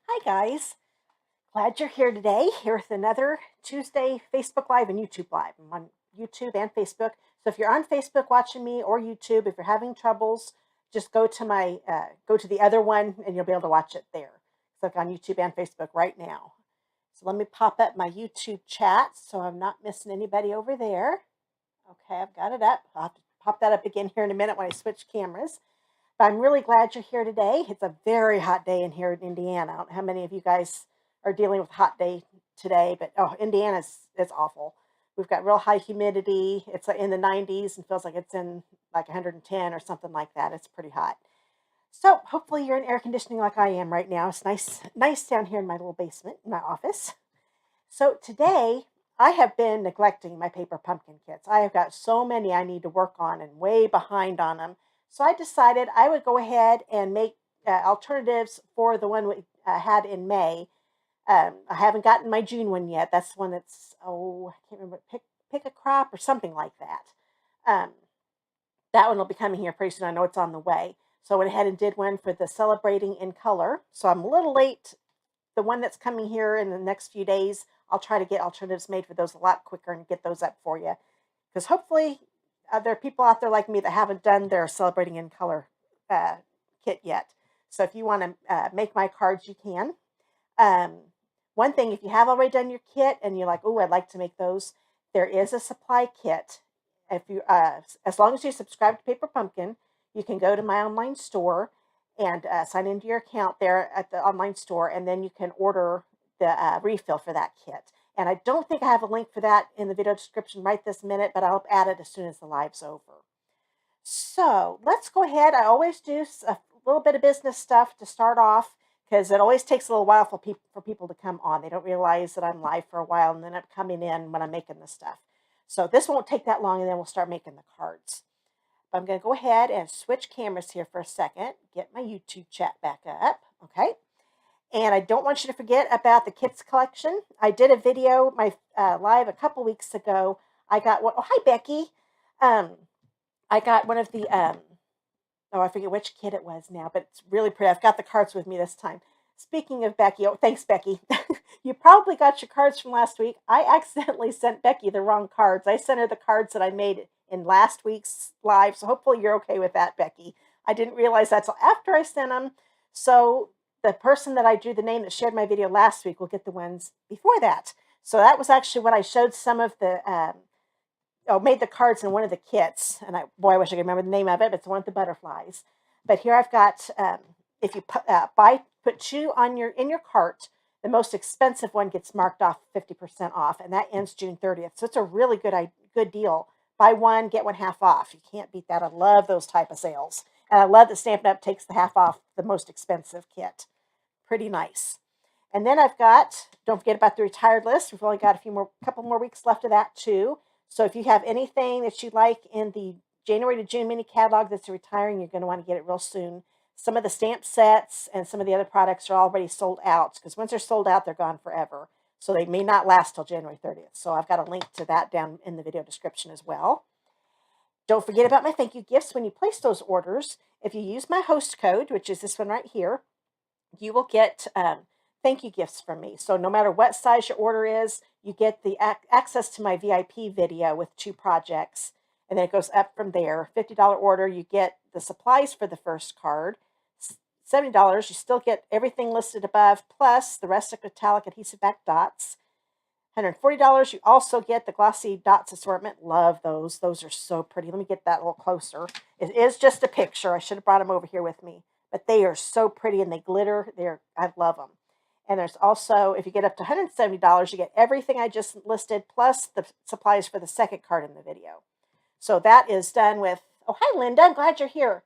Hi guys, glad you're here today, here with another Tuesday Facebook Live and YouTube Live. I'm on YouTube and Facebook. So if you're on Facebook watching me or YouTube, if you're having troubles, just go to the other one and you'll be able to watch it there. Click on YouTube and Facebook right now. So let me pop up my YouTube chat so I'm not missing anybody over there. Okay, I've got it up. I'll have to pop that up again here in a minute when I switch cameras. But I'm really glad you're here today. It's a very hot day in here in Indiana. I don't know how many of you guys are dealing with a hot day today, but it's awful. We've got real high humidity. It's in the 90s and feels like it's in like 110 or something like that. It's pretty hot. So hopefully you're in air conditioning like I am right now. It's nice down here in my little basement, in my office. So today I have been neglecting my paper pumpkin kits. I have got so many I need to work on and way behind on them. So I decided I would go ahead and make alternatives for the one we had in May. I haven't gotten my June one yet. That's the one that's, I can't remember, pick a crop or something like that. That one will be coming here pretty soon. I know it's on the way. So I went ahead and did one for the Celebrating in Color. So I'm a little late. The one that's coming here in the next few days, I'll try to get alternatives made for those a lot quicker and get those up for you. Because hopefully there are people out there like me that haven't done their Celebrating in Color kit yet. So if you want to make my cards, you can. One thing, if you have already done your kit and you're like, oh, I'd like to make those, there is a supply kit. If you, as long as you subscribe to Paper Pumpkin, you can go to my online store and sign into your account there at the online store, and then you can order the refill for that kit. And I don't think I have a link for that in the video description right this minute, but I'll add it as soon as the live's over. So let's go ahead. I always do a little bit of business stuff to start off because it always takes a little while for people to come on. They don't realize that I'm live for a while and then I'm coming in when I'm making the stuff. So this won't take that long, and then we'll start making the cards. But I'm going to go ahead and switch cameras here for a second, get my YouTube chat back up, okay? And I don't want you to forget about the kits collection. I did a video, my live a couple weeks ago. I got one. Oh, hi, Becky. I got one of the, I forget which kit it was now, but it's really pretty. I've got the cards with me this time. Speaking of Becky, oh, thanks, Becky. You probably got your cards from last week. I accidentally sent Becky the wrong cards. I sent her the cards that I made in last week's live, so hopefully you're okay with that, Becky. I didn't realize that till after I sent them. So the person that I drew the name that shared my video last week will get the ones before that. So that was actually when I showed some of the, made the cards in one of the kits. And I wish I could remember the name of it, but it's the one with the butterflies. But here I've got, if you put two on in your cart, the most expensive one gets marked off 50% off, and that ends June 30th. So it's a really good deal. Buy one, get one half off. You can't beat that. I love those type of sales. And I love that Stampin' Up! Takes the half off the most expensive kit. Pretty nice. And then I've got, don't forget about the retired list. We've only got couple more weeks left of that too. So if you have anything that you like in the January to June mini catalog that's retiring, you're going to want to get it real soon. Some of the stamp sets and some of the other products are already sold out, because once they're sold out, they're gone forever. So they may not last till January 30th. So I've got a link to that down in the video description as well. Don't forget about my thank you gifts when you place those orders. If you use my host code, which is this one right here, you will get thank you gifts from me. So no matter what size your order is, you get the access to my VIP video with 2 projects. And then it goes up from there. $50 order, you get the supplies for the first card. $70, you still get everything listed above, plus the rustic metallic adhesive back dots. $140, you also get the glossy dots assortment. Love those. Those are so pretty. Let me get that a little closer. It is just a picture. I should have brought them over here with me. But they are so pretty and they glitter. I love them. And there's also, if you get up to $170, you get everything I just listed, plus the supplies for the second card in the video. So that is done with, oh, hi, Linda. I'm glad you're here.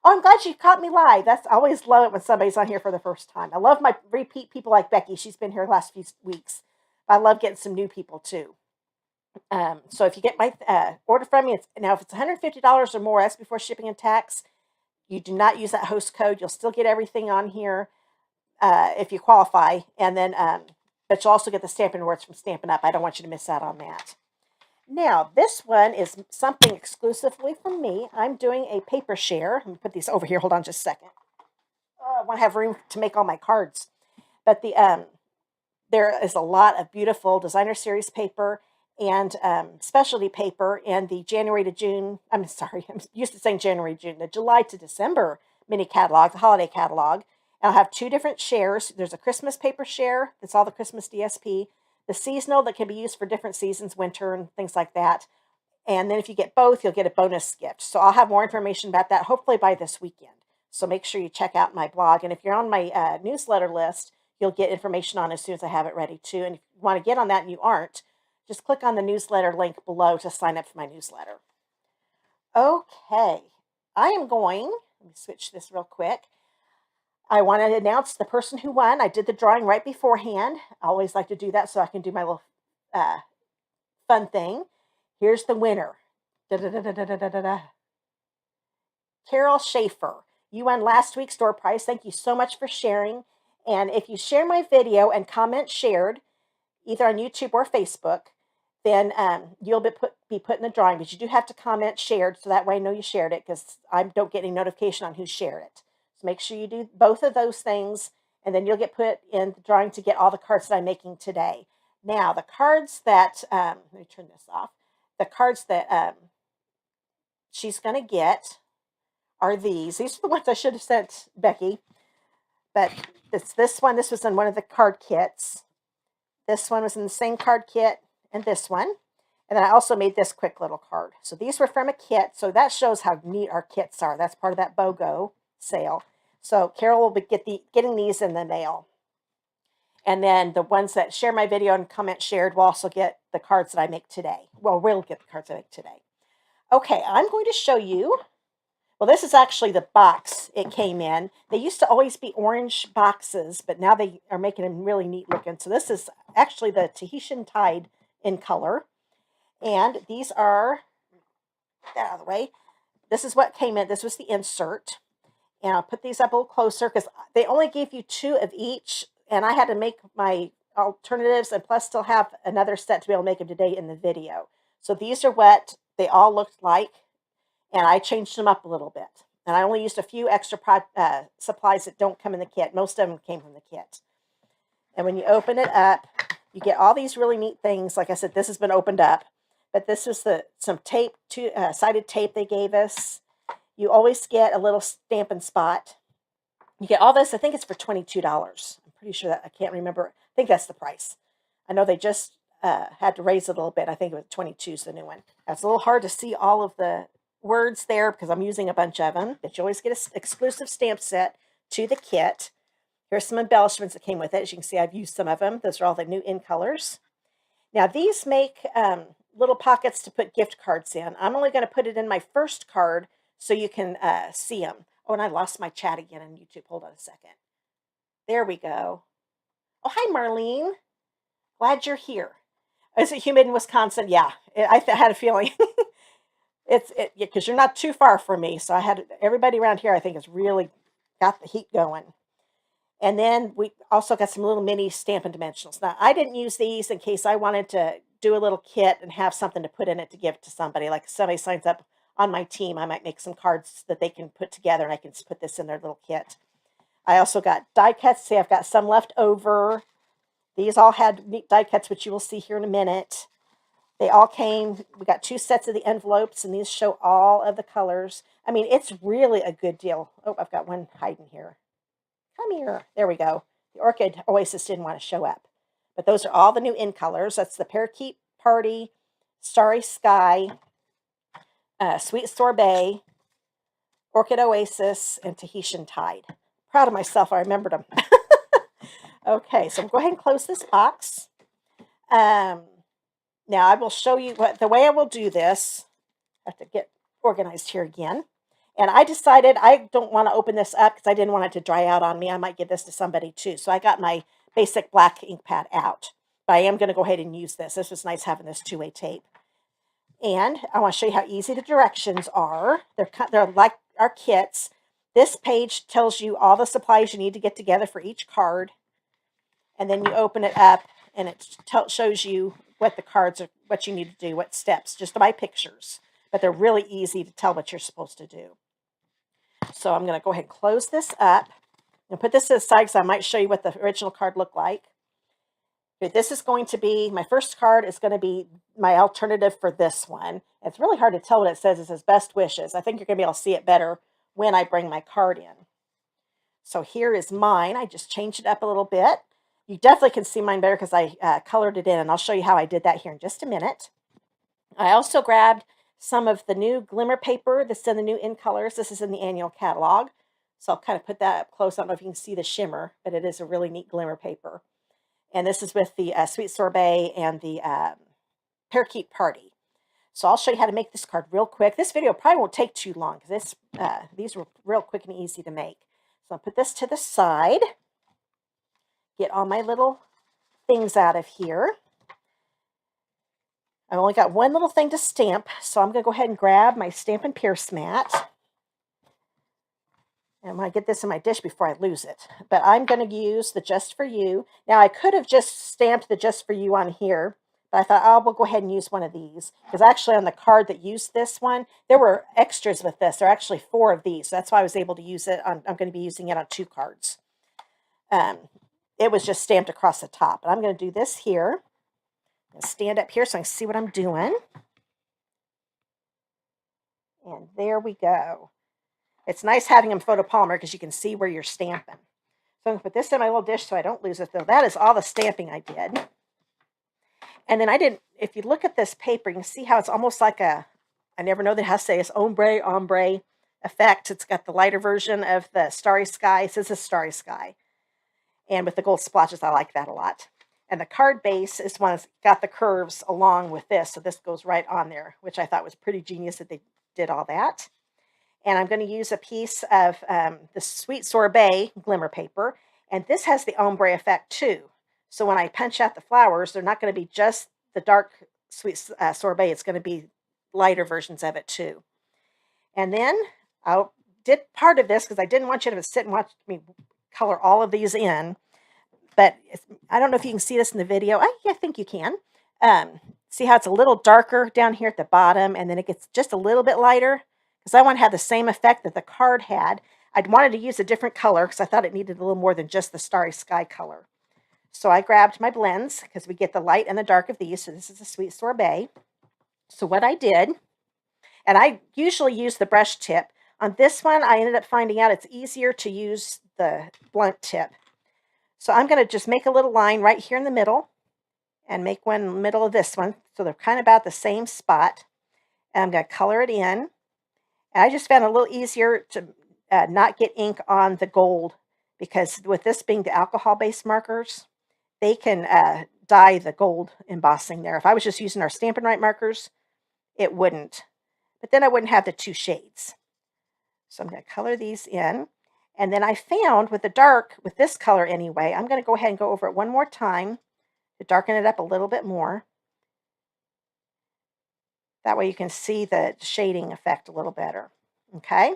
Oh, I'm glad you caught me live. I always love it when somebody's on here for the first time. I love my repeat people like Becky. She's been here the last few weeks. I love getting some new people too. So if you get my order from me, if it's $150 or more, that's before shipping and tax. You do not use that host code. You'll still get everything on here if you qualify. And then, but you'll also get the Stampin' Rewards from Stampin' Up! I don't want you to miss out on that. Now, this one is something exclusively from me. I'm doing a paper share. Let me put these over here. Hold on just a second. I want to have room to make all my cards. But there is a lot of beautiful designer series paper and specialty paper in the January to June, I'm sorry, I'm used to saying January to June, the July to December mini catalog, the holiday catalog. And I'll have 2 different shares. There's a Christmas paper share, that's all the Christmas DSP, the seasonal that can be used for different seasons, winter and things like that. And then if you get both, you'll get a bonus gift. So I'll have more information about that hopefully by this weekend. So make sure you check out my blog. And if you're on my newsletter list, you'll get information on as soon as I have it ready too. And if you want to get on that and you aren't, just click on the newsletter link below to sign up for my newsletter. Okay, I am going, let me switch this real quick. I want to announce the person who won. I did the drawing right beforehand. I always like to do that so I can do my little fun thing. Here's the winner. Carol Schaefer. You won last week's door prize. Thank you so much for sharing. And if you share my video and comment shared, either on YouTube or Facebook, then you'll be put in the drawing. But you do have to comment shared, so that way I know you shared it, because I don't get any notification on who shared it. So make sure you do both of those things, and then you'll get put in the drawing to get all the cards that I'm making today. Now, the cards that, let me turn this off. The cards that she's going to get are these. These are the ones I should have sent Becky. But it's this one. This was in one of the card kits. This one was in the same card kit, and this one. And then I also made this quick little card. So these were from a kit. So that shows how neat our kits are. That's part of that BOGO sale. So Carol will be getting these in the mail. And then the ones that share my video and comment shared will also get the cards that I make today. Well, we'll get the cards I make today. Okay, I'm going to show you. Well, this is actually the box it came in. They used to always be orange boxes, but now they are making them really neat looking. So this is actually the Tahitian Tide in color. And these are, get that out of the way. This is what came in. This was the insert. And I'll put these up a little closer because they only gave you 2 of each. And I had to make my alternatives and plus still have another set to be able to make them today in the video. So these are what they all looked like. And I changed them up a little bit. And I only used a few extra supplies that don't come in the kit. Most of them came from the kit. And when you open it up, you get all these really neat things. Like I said, this has been opened up. But this is some tape, sided tape they gave us. You always get a little Stampin' spot. You get all this. I think it's for $22. I'm pretty sure that, I can't remember. I think that's the price. I know they just had to raise it a little bit. I think it was 22 is the new one. It's a little hard to see all of the words there because I'm using a bunch of them. But you always get an exclusive stamp set to the kit. Here's some embellishments that came with it. As you can see, I've used some of them. Those are all the new In Colors. Now, these make little pockets to put gift cards in. I'm only going to put it in my first card so you can see them. Oh, and I lost my chat again on YouTube. Hold on a second. There we go. Oh, hi, Marlene. Glad you're here. Is it humid in Wisconsin? Yeah, I had a feeling. Because you're not too far from me. So I had everybody around here, I think, has really got the heat going. And then we also got some little mini Stampin' Dimensionals. Now, I didn't use these in case I wanted to do a little kit and have something to put in it to give to somebody. Like if somebody signs up on my team, I might make some cards that they can put together and I can put this in their little kit. I also got die cuts. See, I've got some left over. These all had neat die cuts, which you will see here in a minute. They all came, we got 2 sets of the envelopes, and these show all of the colors. I mean, it's really a good deal. Oh, I've got one hiding here. Come here. There we go. The Orchid Oasis didn't want to show up. But those are all the new In Colors. That's the Parakeet Party, Starry Sky, Sweet Sorbet, Orchid Oasis, and Tahitian Tide. Proud of myself, I remembered them. Okay, so I'm going to go ahead and close this box. Now, I will show you the way I will do this. I have to get organized here again. And I decided I don't want to open this up because I didn't want it to dry out on me. I might give this to somebody too. So I got my basic black ink pad out. But I am going to go ahead and use this. This was nice having this 2-way tape. And I want to show you how easy the directions are. They're like our kits. This page tells you all the supplies you need to get together for each card. And then you open it up and it shows you what the cards are, what you need to do, what steps, just by pictures. But they're really easy to tell what you're supposed to do. So I'm going to go ahead and close this up. I'm going to put this to the side because I might show you what the original card looked like. Okay, this is going to be, my first card is going to be my alternative for this one. It's really hard to tell what it says. It says best wishes. I think you're going to be able to see it better when I bring my card in. So here is mine. I just changed it up a little bit. You definitely can see mine better because I colored it in, and I'll show you how I did that here in just a minute. I also grabbed some of the new glimmer paper that's in the new In Colors. This is in the annual catalog. So I'll kind of put that up close. I don't know if you can see the shimmer, but it is a really neat glimmer paper. And this is with the Sweet Sorbet and the Parakeet Party. So I'll show you how to make this card real quick. This video probably won't take too long because these were real quick and easy to make. So I'll put this to the side. Get all my little things out of here. I've only got one little thing to stamp, so I'm going to go ahead and grab my Stampin' Pierce mat. And I'm going to get this in my dish before I lose it. But I'm going to use the Just For You. Now, I could have just stamped the Just For You on here, but I thought, oh, we'll go ahead and use one of these. Because actually on the card that used this one, there were extras with this. There are actually 4 of these. So that's why I was able to use it. I'm going to be using it on 2 cards. It was just stamped across the top. But I'm going to do this here. Stand up here so I can see what I'm doing. And there we go. It's nice having them photopolymer because you can see where you're stamping. So I'm going to put this in my little dish so I don't lose it, though. That is all the stamping I did. And then I didn't, if you look at this paper, you can see how it's almost like I never know that it has to say it's ombre effect. It's got the lighter version of the Starry Sky. It says it's Starry Sky. And with the gold splotches, I like that a lot. And the card base is one that's got the curves along with this. So this goes right on there, which I thought was pretty genius that they did all that. And I'm going to use a piece of the Sweet Sorbet glimmer paper. And this has the ombre effect too. So when I punch out the flowers, they're not going to be just the dark Sweet Sorbet. It's going to be lighter versions of it too. And then I did part of this because I didn't want you to sit and watch me color all of these in. But I don't know if you can see this in the video. I think you can. See how it's a little darker down here at the bottom, and then it gets just a little bit lighter? Because I want to have the same effect that the card had. I wanted to use a different color because I thought it needed a little more than just the Starry Sky color. So I grabbed my blends because we get the light and the dark of these. So this is a Sweet Sorbet. So what I did, and I usually use the brush tip. On this one, I ended up finding out it's easier to use the blunt tip. So I'm going to just make a little line right here in the middle and make one in the middle of this one. So they're kind of about the same spot. And I'm going to color it in. And I just found it a little easier to not get ink on the gold because with this being the alcohol-based markers, they can dye the gold embossing there. If I was just using our Stampin' Right markers, it wouldn't. But then I wouldn't have the 2 shades. So I'm going to color these in. And then I found with the dark, with this color anyway, I'm going to go ahead and go over it one more time to darken it up a little bit more. That way you can see the shading effect a little better. Okay.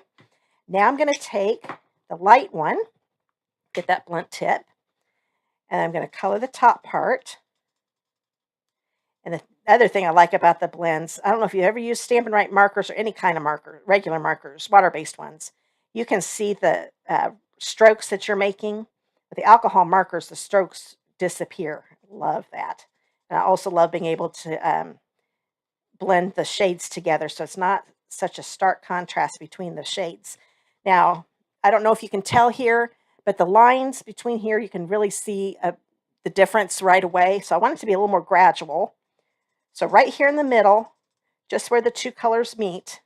Now I'm going to take the light one, get that blunt tip, and I'm going to color the top part. And the other thing I like about the blends, I don't know if you ever use Stampin' Right markers or any kind of marker, regular markers, water-based ones. You can see the strokes that you're making. With the alcohol markers, the strokes disappear. Love that. And I also love being able to blend the shades together so it's not such a stark contrast between the shades. Now, I don't know if you can tell here, but the lines between here, you can really see the difference right away. So I want it to be a little more gradual. So right here in the middle, just where the 2 colors meet,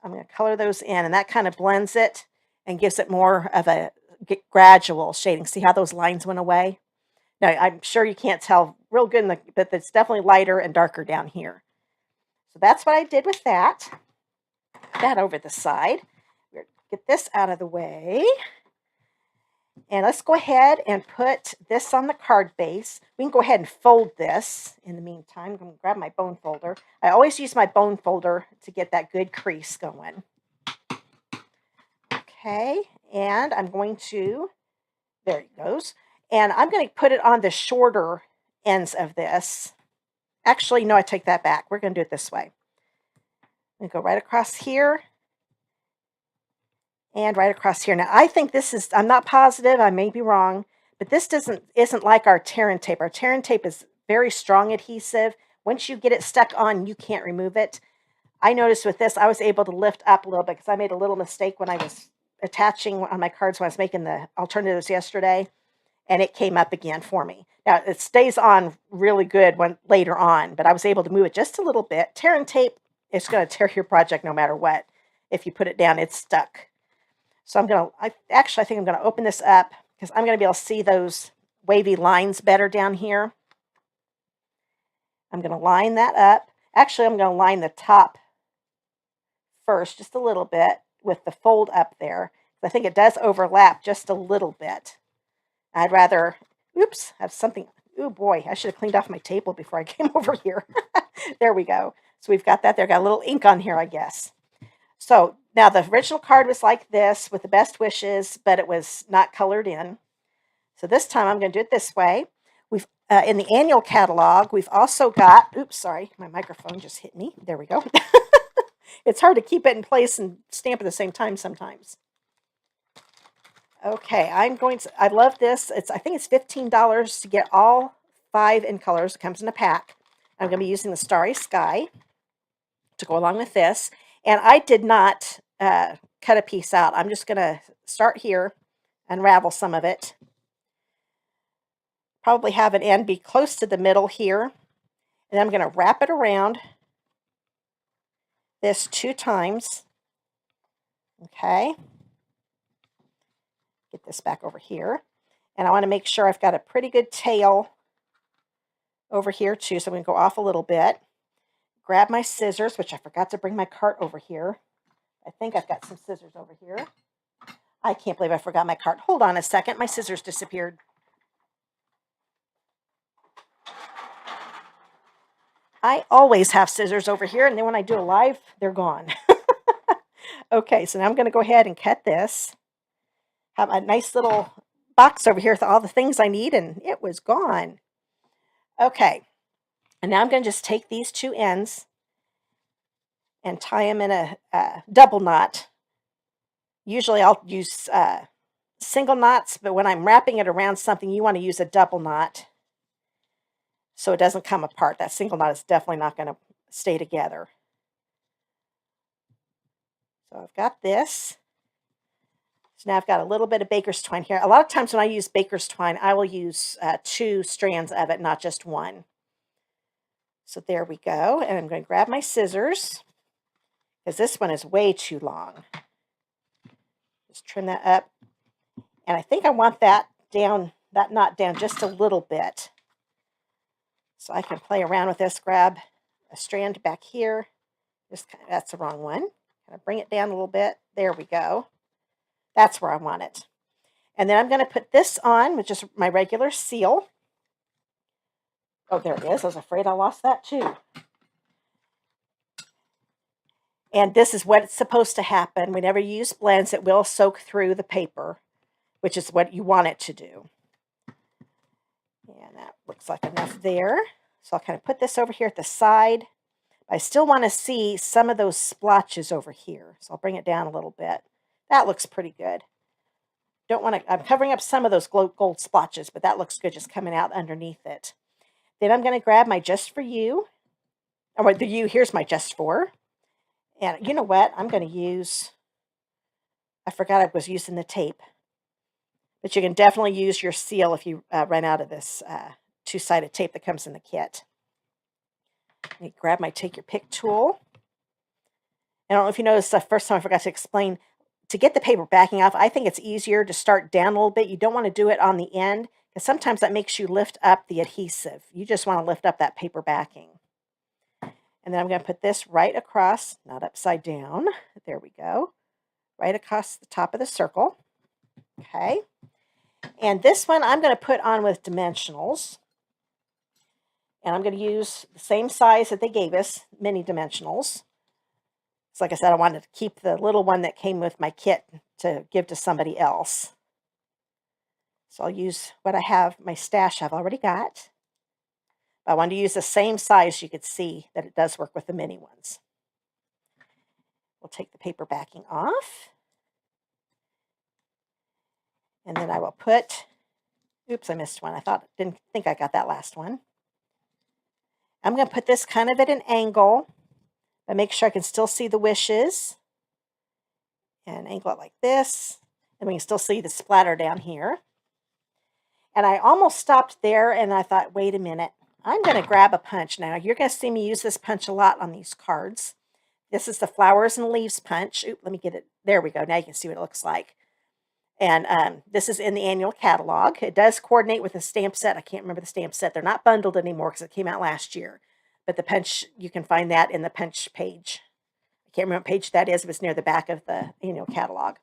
I'm going to color those in, and that kind of blends it and gives it more of a gradual shading. See how those lines went away? Now, I'm sure you can't tell real good, but it's definitely lighter and darker down here. So that's what I did with that. Put that over the side. Get this out of the way. And let's go ahead and put this on the card base. We can go ahead and fold this in the meantime. I'm going to grab my bone folder. I always use my bone folder to get that good crease going. Okay, and I'm going to, there it goes. And I'm going to put it on the shorter ends of this. Actually, no, I take that back. We're going to do it this way. I'm going to go right across here And right across here. Now, I think this is, I'm not positive, I may be wrong, but this isn't like our tear and tape. Our tear and tape is very strong adhesive. Once you get it stuck on, you can't remove it. I noticed with this, I was able to lift up a little bit because I made a little mistake when I was attaching on my cards when I was making the alternatives yesterday, and it came up again for me. Now, it stays on really good when later on, but I was able to move it just a little bit. Tear and tape is going to tear your project no matter what. If you put it down, it's stuck. So I think I'm going to open this up because I'm going to be able to see those wavy lines better down here. I'm going to line that up. Actually, I'm going to line the top first just a little bit with the fold up there. I think it does overlap just a little bit. I'd rather, have something. Oh boy, I should have cleaned off my table before I came over here. There we go. So we've got that there. Got a little ink on here, I guess. So now the original card was like this with the best wishes, but it was not colored in. So this time I'm going to do it this way. We've in the annual catalog, we've also got, sorry, my microphone just hit me. There we go. It's hard to keep it in place and stamp at the same time sometimes. Okay, I love this. I think it's $15 to get all 5 in colors. It comes in a pack. I'm going to be using the Starry Sky to go along with this. And I did not cut a piece out. I'm just going to start here, unravel some of it. Probably have an end be close to the middle here. And I'm going to wrap it around this 2 times. Okay. Get this back over here. And I want to make sure I've got a pretty good tail over here too. So I'm going to go off a little bit. Grab my scissors, which I forgot to bring my cart over here. I think I've got some scissors over here. I can't believe I forgot my cart. Hold on a second. My scissors disappeared. I always have scissors over here, and then when I do a live, they're gone. Okay, so now I'm going to go ahead and cut this. Have a nice little box over here with all the things I need, and it was gone. Okay, and now I'm going to just take these 2 ends and tie them in a double knot. Usually I'll use single knots, but when I'm wrapping it around something, you want to use a double knot so it doesn't come apart. That single knot is definitely not going to stay together. So I've got this. So now I've got a little bit of baker's twine here. A lot of times when I use baker's twine, I will use 2 strands of it, not just 1. So there we go. And I'm going to grab my scissors because this one is way too long. Just trim that up. And I think I want that knot down just a little bit. So I can play around with this, grab a strand back here. That's the wrong one. Kind of bring it down a little bit. There we go. That's where I want it. And then I'm going to put this on, which is my regular seal. Oh, there it is. I was afraid I lost that too. And this is what it's supposed to happen. Whenever you use blends, it will soak through the paper, which is what you want it to do. And that looks like enough there. So I'll kind of put this over here at the side. I still want to see some of those splotches over here. So I'll bring it down a little bit. That looks pretty good. I'm covering up some of those gold splotches, but that looks good just coming out underneath it. Then I'm going to grab my Just For You. Or the U, here's my Just For. And you know what? I'm going to use, I forgot I was using the tape. But you can definitely use your seal if you run out of this 2-sided tape that comes in the kit. You grab my Take Your Pick tool. I don't know if you noticed the first time I forgot to explain, to get the paper backing off, I think it's easier to start down a little bit. You don't want to do it on the end, because sometimes that makes you lift up the adhesive. You just want to lift up that paper backing. And then I'm going to put this right across, not upside down. There we go. Right across the top of the circle. Okay. And this one I'm going to put on with dimensionals. And I'm going to use the same size that they gave us, mini dimensionals. So like I said, I wanted to keep the little one that came with my kit to give to somebody else. So I'll use what I have, my stash I've already got. I wanted to use the same size. You could see that it does work with the mini ones. We'll take the paper backing off. And then I will put, oops, I missed one. Didn't think I got that last one. I'm going to put this kind of at an angle, but make sure I can still see the wishes. And angle it like this. And we can still see the splatter down here. And I almost stopped there, and I thought, wait a minute. I'm going to grab a punch now. You're going to see me use this punch a lot on these cards. This is the Flowers and Leaves punch. Oop, let me get it. There we go. Now you can see what it looks like. And this is in the annual catalog. It does coordinate with the stamp set. I can't remember the stamp set. They're not bundled anymore because it came out last year. But the punch, you can find that in the punch page. I can't remember what page that is. It was near the back of the annual catalog.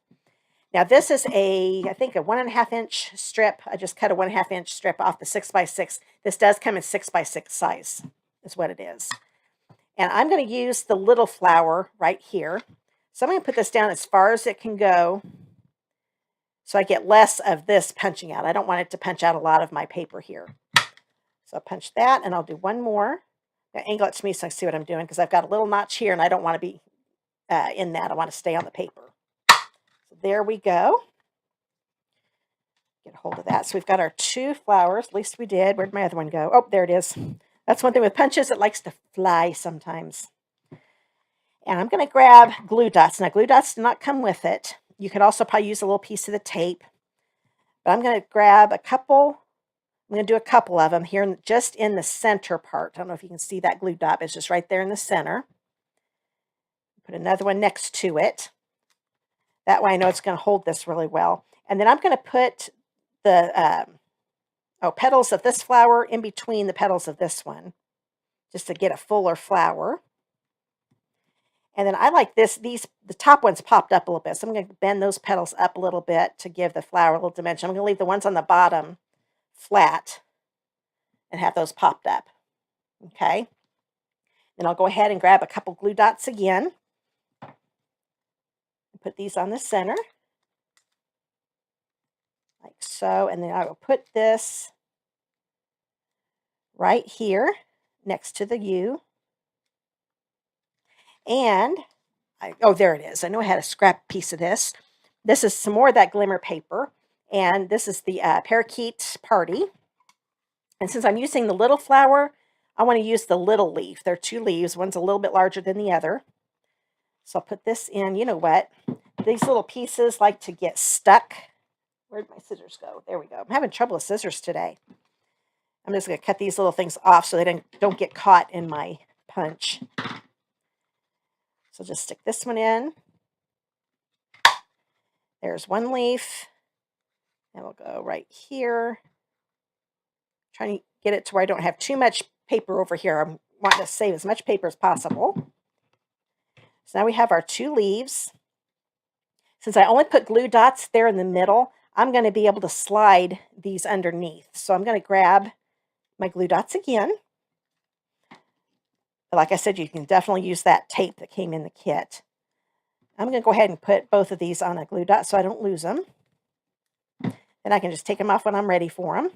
Now this is I think a 1.5 inch strip. I just cut a 1.5 inch strip off the 6x6. This does come in 6x6 size, is what it is. And I'm going to use the little flower right here. So I'm going to put this down as far as it can go so I get less of this punching out. I don't want it to punch out a lot of my paper here. So I'll punch that, and I'll do one more. Now angle it to me so I can see what I'm doing, because I've got a little notch here, and I don't want to be in that. I want to stay on the paper. So there we go. Get a hold of that. So we've got our 2 flowers. At least we did. Where'd my other one go? Oh, there it is. That's one thing with punches. It likes to fly sometimes. And I'm going to grab glue dots. Now, glue dots do not come with it. You could also probably use a little piece of the tape. But I'm going to grab a couple. I'm going to do a couple of them here just in the center part. I don't know if you can see that glue dot. It's just right there in the center. Put another one next to it. That way I know it's going to hold this really well. And then I'm going to put the petals of this flower in between the petals of this one, just to get a fuller flower. And then I like the top ones popped up a little bit. So I'm going to bend those petals up a little bit to give the flower a little dimension. I'm going to leave the ones on the bottom flat and have those popped up. Okay. Then I'll go ahead and grab a couple glue dots again. Put these on the center. Like so. And then I will put this right here next to the U. And, there it is. I know I had a scrap piece of this. This is some more of that glimmer paper. And this is the Parakeet Party. And since I'm using the little flower, I want to use the little leaf. There are 2 leaves. One's a little bit larger than the other. So I'll put this in. You know what? These little pieces like to get stuck. Where'd my scissors go? There we go. I'm having trouble with scissors today. I'm just going to cut these little things off so they don't get caught in my punch. So just stick this one in. There's one leaf. And we'll go right here. Trying to get it to where I don't have too much paper over here. I'm wanting to save as much paper as possible. So now we have our 2 leaves. Since I only put glue dots there in the middle, I'm going to be able to slide these underneath. So I'm going to grab my glue dots again. Like I said, you can definitely use that tape that came in the kit. I'm going to go ahead and put both of these on a glue dot so I don't lose them. Then I can just take them off when I'm ready for them.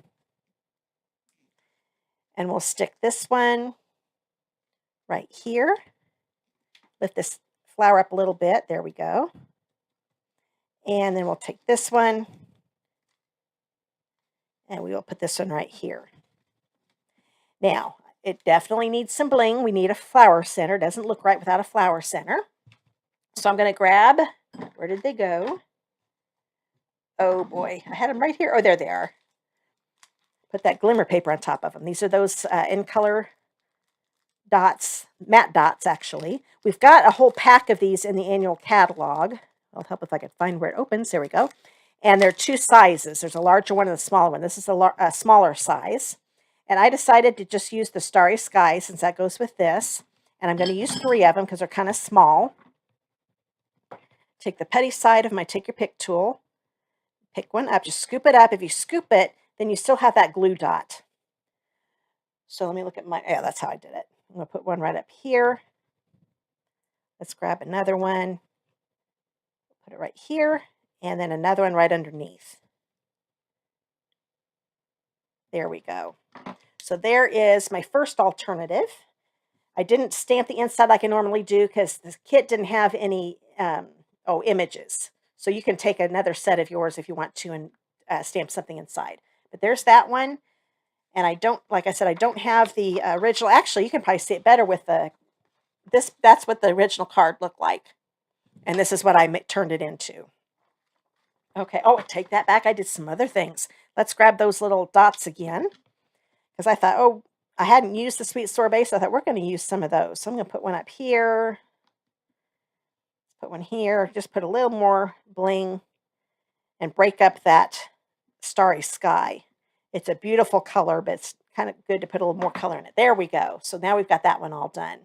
And we'll stick this one right here. Lift this flower up a little bit. There we go. And then we'll take this one. And we will put this one right here. Now, it definitely needs some bling. We need a flower center. It doesn't look right without a flower center. So I'm going to grab, where did they go? Oh boy, I had them right here. Oh, there they are. Put that glimmer paper on top of them. These are those In Color dots, matte dots actually. We've got a whole pack of these in the annual catalog. I'll help if I can find where it opens. There we go. And there are 2 sizes. There's a larger one and a smaller one. This is a smaller size. And I decided to just use the Starry Sky since that goes with this. And I'm going to use 3 of them because they're kind of small. Take the petty side of my Take Your Pick tool. Pick one up. Just scoop it up. If you scoop it, then you still have that glue dot. So let me look at yeah, that's how I did it. I'm going to put one right up here. Let's grab another one. Put it right here. And then another one right underneath. There we go. So there is my first alternative. I didn't stamp the inside like I normally do because the kit didn't have any images. So you can take another set of yours if you want to and stamp something inside. But there's that one. And I don't, like I said, I don't have the original. Actually, you can probably see it better with this. That's what the original card looked like. And this is what I turned it into. Okay. Oh, take that back. I did some other things. Let's grab those little dots again. Because I thought, oh, I hadn't used the Sweet Sorbet, so I thought we're going to use some of those. So I'm going to put one up here. Put one here. Just put a little more bling and break up that starry sky. It's a beautiful color, but it's kind of good to put a little more color in it. There we go. So now we've got that one all done.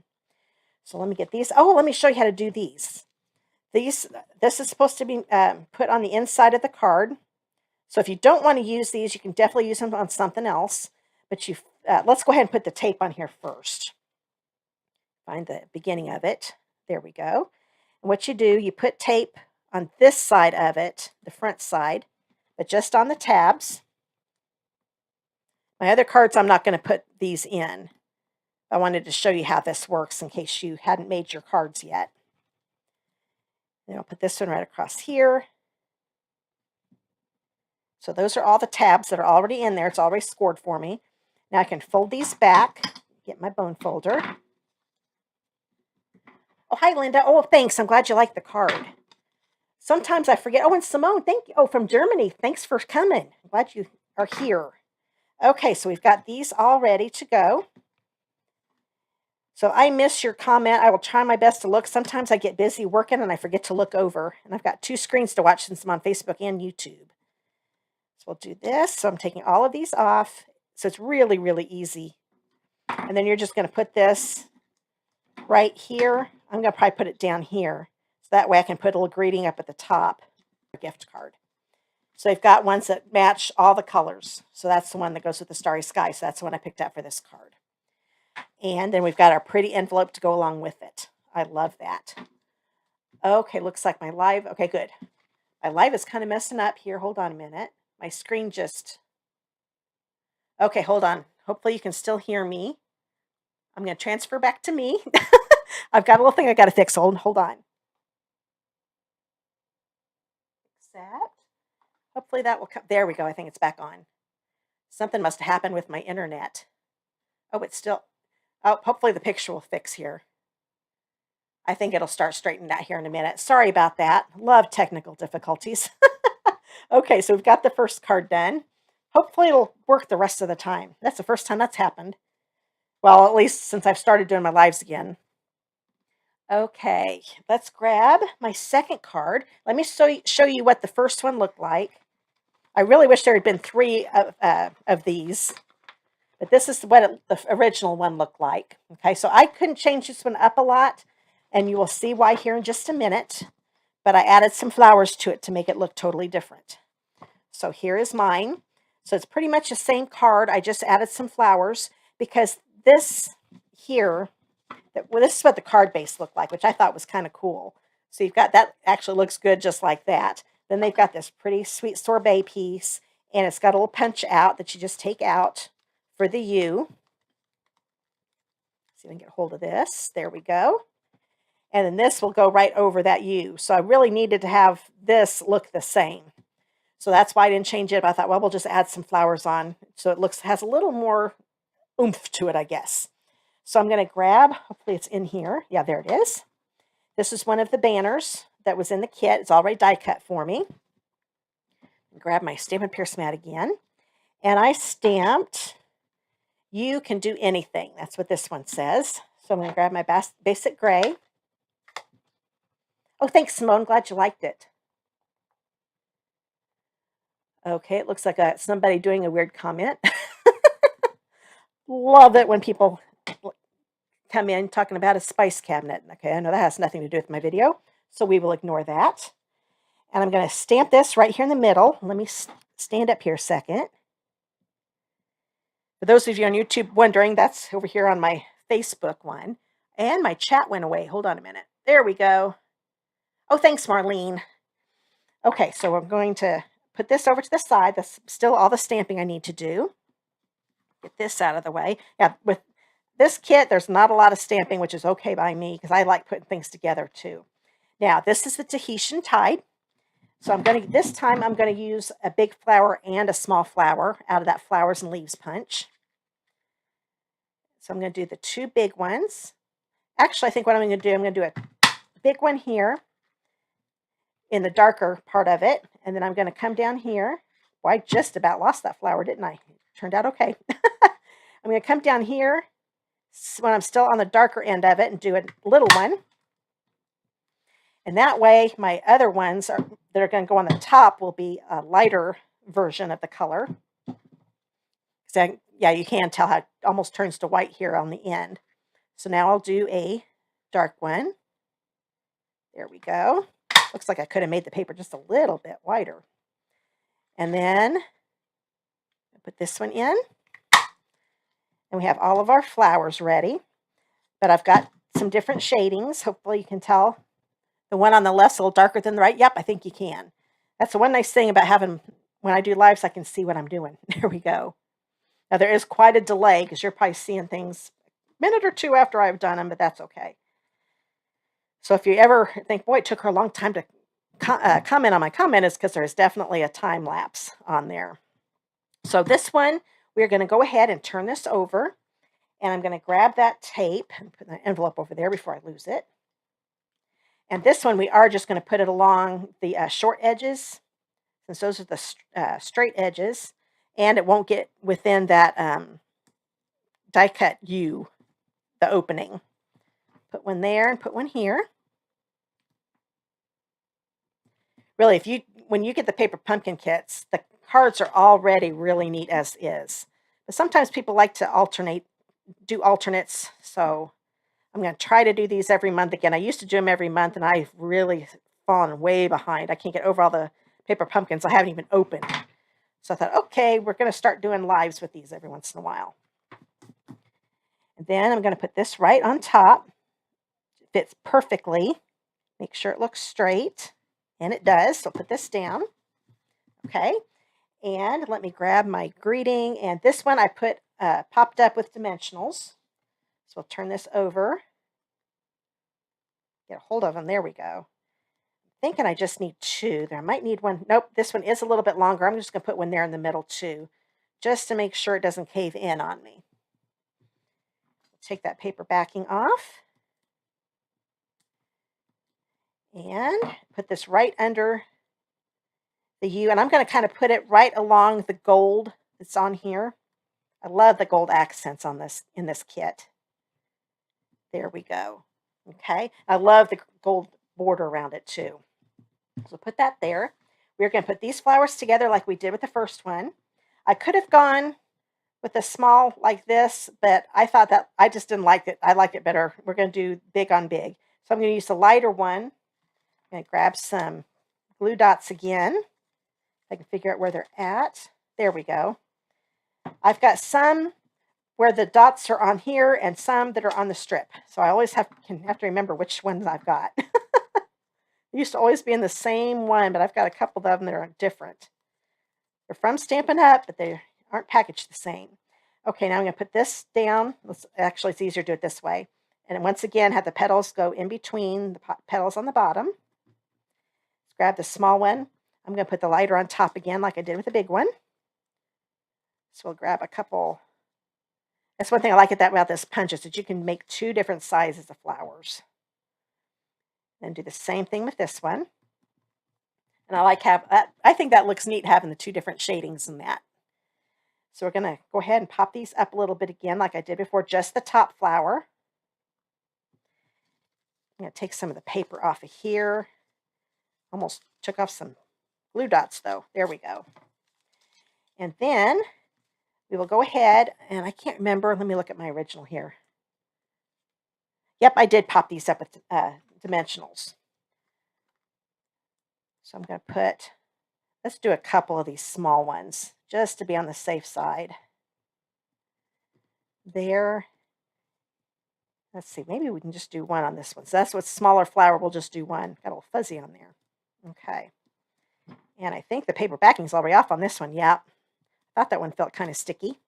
So let me get these. Oh, let me show you how to do these. This is supposed to be put on the inside of the card. So if you don't want to use these, you can definitely use them on something else. But let's go ahead and put the tape on here first. Find the beginning of it. There we go. And what you do, you put tape on this side of it, the front side, but just on the tabs. My other cards, I'm not going to put these in. I wanted to show you how this works in case you hadn't made your cards yet. Then I'll put this one right across here. So those are all the tabs that are already in there. It's already scored for me. Now I can fold these back, get my bone folder. Oh, hi, Linda. Oh, thanks. I'm glad you like the card. Sometimes I forget. Oh, and Simone, thank you. Oh, from Germany. Thanks for coming. I'm glad you are here. Okay, so we've got these all ready to go. So I miss your comment. I will try my best to look. Sometimes I get busy working and I forget to look over. And I've got 2 screens to watch since I'm on Facebook and YouTube. So we'll do this. So I'm taking all of these off. So it's really, really easy. And then you're just going to put this right here. I'm going to probably put it down here. So that way I can put a little greeting up at the top. A gift card. So they've got ones that match all the colors. So that's the one that goes with the starry sky. So that's the one I picked out for this card. And then we've got our pretty envelope to go along with it. I love that. Okay, looks like my live. Okay, good. My live is kind of messing up here. Hold on a minute. My screen just... Okay, hold on. Hopefully you can still hear me. I'm going to transfer back to me. I've got a little thing I got to fix. Hold on. Accept. Hopefully that will come. There we go. I think it's back on. Something must have happened with my internet. Oh, it's still... Oh, hopefully the picture will fix here. I think it'll start straightening out here in a minute. Sorry about that. Love technical difficulties. Okay, so we've got the first card done. Hopefully it'll work the rest of the time. That's the first time that's happened. Well, at least since I've started doing my lives again. Okay, let's grab my second card. Let me show you what the first one looked like. I really wish there had been 3 of these. But this is what the original one looked like. Okay, so I couldn't change this one up a lot, and you will see why here in just a minute. But I added some flowers to it to make it look totally different. So here is mine. So it's pretty much the same card. I just added some flowers because this here, well, this is what the card base looked like, which I thought was kind of cool. So you've got that actually looks good just like that. Then they've got this pretty sweet sorbet piece, and it's got a little punch out that you just take out for the U. See if I can get a hold of this. There we go. And then this will go right over that U. So I really needed to have this look the same. So that's why I didn't change it. But I thought, well, we'll just add some flowers on. So it has a little more oomph to it, I guess. So I'm going to grab, hopefully it's in here. Yeah, there it is. This is one of the banners that was in the kit. It's already die cut for me. Grab my Stampin' Pierce mat again. And I stamped... You can do anything. That's what this one says. So I'm going to grab my basic gray. Oh, thanks, Simone. Glad you liked it. Okay, it looks like somebody doing a weird comment. Love it when people come in talking about a spice cabinet. Okay, I know that has nothing to do with my video, so we will ignore that. And I'm going to stamp this right here in the middle. Let me stand up here a second. For those of you on YouTube wondering, that's over here on my Facebook one. And my chat went away. Hold on a minute. There we go. Oh, thanks, Marlene. Okay, so I'm going to put this over to the side. That's still all the stamping I need to do. Get this out of the way. Yeah, with this kit, there's not a lot of stamping, which is okay by me because I like putting things together too. Now, this is the Tahitian Tide. So this time I'm going to use a big flower and a small flower out of that Flowers and Leaves punch. So I'm going to do the 2 big ones. Actually, I think what I'm going to do a big one here in the darker part of it. And then I'm going to come down here. Well, I just about lost that flower, didn't I? Turned out okay. I'm going to come down here when I'm still on the darker end of it and do a little one. And that way, my other ones that are going to go on the top will be a lighter version of the color. So, yeah, you can tell how it almost turns to white here on the end. So now I'll do a dark one. There we go. Looks like I could have made the paper just a little bit whiter. And then I put this one in. And we have all of our flowers ready. But I've got some different shadings. Hopefully you can tell. The one on the left's a little darker than the right. Yep, I think you can. That's the one nice thing about having, when I do lives, I can see what I'm doing. There we go. Now there is quite a delay because you're probably seeing things a minute or two after I've done them, but that's okay. So if you ever think, boy, it took her a long time to comment on my comment, is because there's definitely a time lapse on there. So this one, we're going to go ahead and turn this over. And I'm going to grab that tape and put the envelope over there before I lose it. And this one, we are just going to put it along the short edges, since those are the straight edges. And it won't get within that die cut U, the opening. Put one there and put one here. Really, when you get the paper pumpkin kits, the cards are already really neat as is. But sometimes people like to do alternates. So I'm going to try to do these every month again. I used to do them every month, and I've really fallen way behind. I can't get over all the paper pumpkins I haven't even opened. So I thought, okay, we're going to start doing lives with these every once in a while. And then I'm going to put this right on top. It fits perfectly. Make sure it looks straight. And it does. So put this down. Okay. And let me grab my greeting. And this one I put popped up with dimensionals. So we'll turn this over. Get a hold of them. There we go. I'm thinking I just need 2. There, I might need one. Nope, this one is a little bit longer. I'm just going to put one there in the middle too, just to make sure it doesn't cave in on me. Take that paper backing off. And put this right under the U. And I'm going to kind of put it right along the gold that's on here. I love the gold accents on this in this kit. There we go. Okay. I love the gold border around it too. So put that there. We're going to put these flowers together like we did with the first one. I could have gone with a small like this, but I thought that I just didn't like it. I liked it better. We're going to do big on big. So I'm going to use the lighter one. I'm going to grab some glue dots again. I can figure out where they're at. There we go. I've got some where the dots are on here and some that are on the strip. So I always have to remember which ones I've got. They used to always be in the same one, but I've got a couple of them that are different. They're from Stampin' Up, but they aren't packaged the same. Okay, now I'm going to put this down. Actually, it's easier to do it this way. And once again, have the petals go in between the petals on the bottom. Let's grab the small one. I'm going to put the lighter on top again like I did with the big one. So we'll grab a couple. That's one thing I like about this punch is that you can make 2 different sizes of flowers. Then do the same thing with this one. And I think that looks neat having the 2 different shadings in that. So we're going to go ahead and pop these up a little bit again like I did before, just the top flower. I'm going to take some of the paper off of here. Almost took off some glue dots though. There we go. And then we will go ahead, and I can't remember. Let me look at my original here. Yep, I did pop these up with dimensionals. So I'm going to let's do a couple of these small ones just to be on the safe side. There. Let's see, maybe we can just do one on this one. So that's what's smaller flower, we'll just do one. Got a little fuzzy on there. Okay. And I think the paper backing is already off on this one. Yep. Thought that one felt kind of sticky.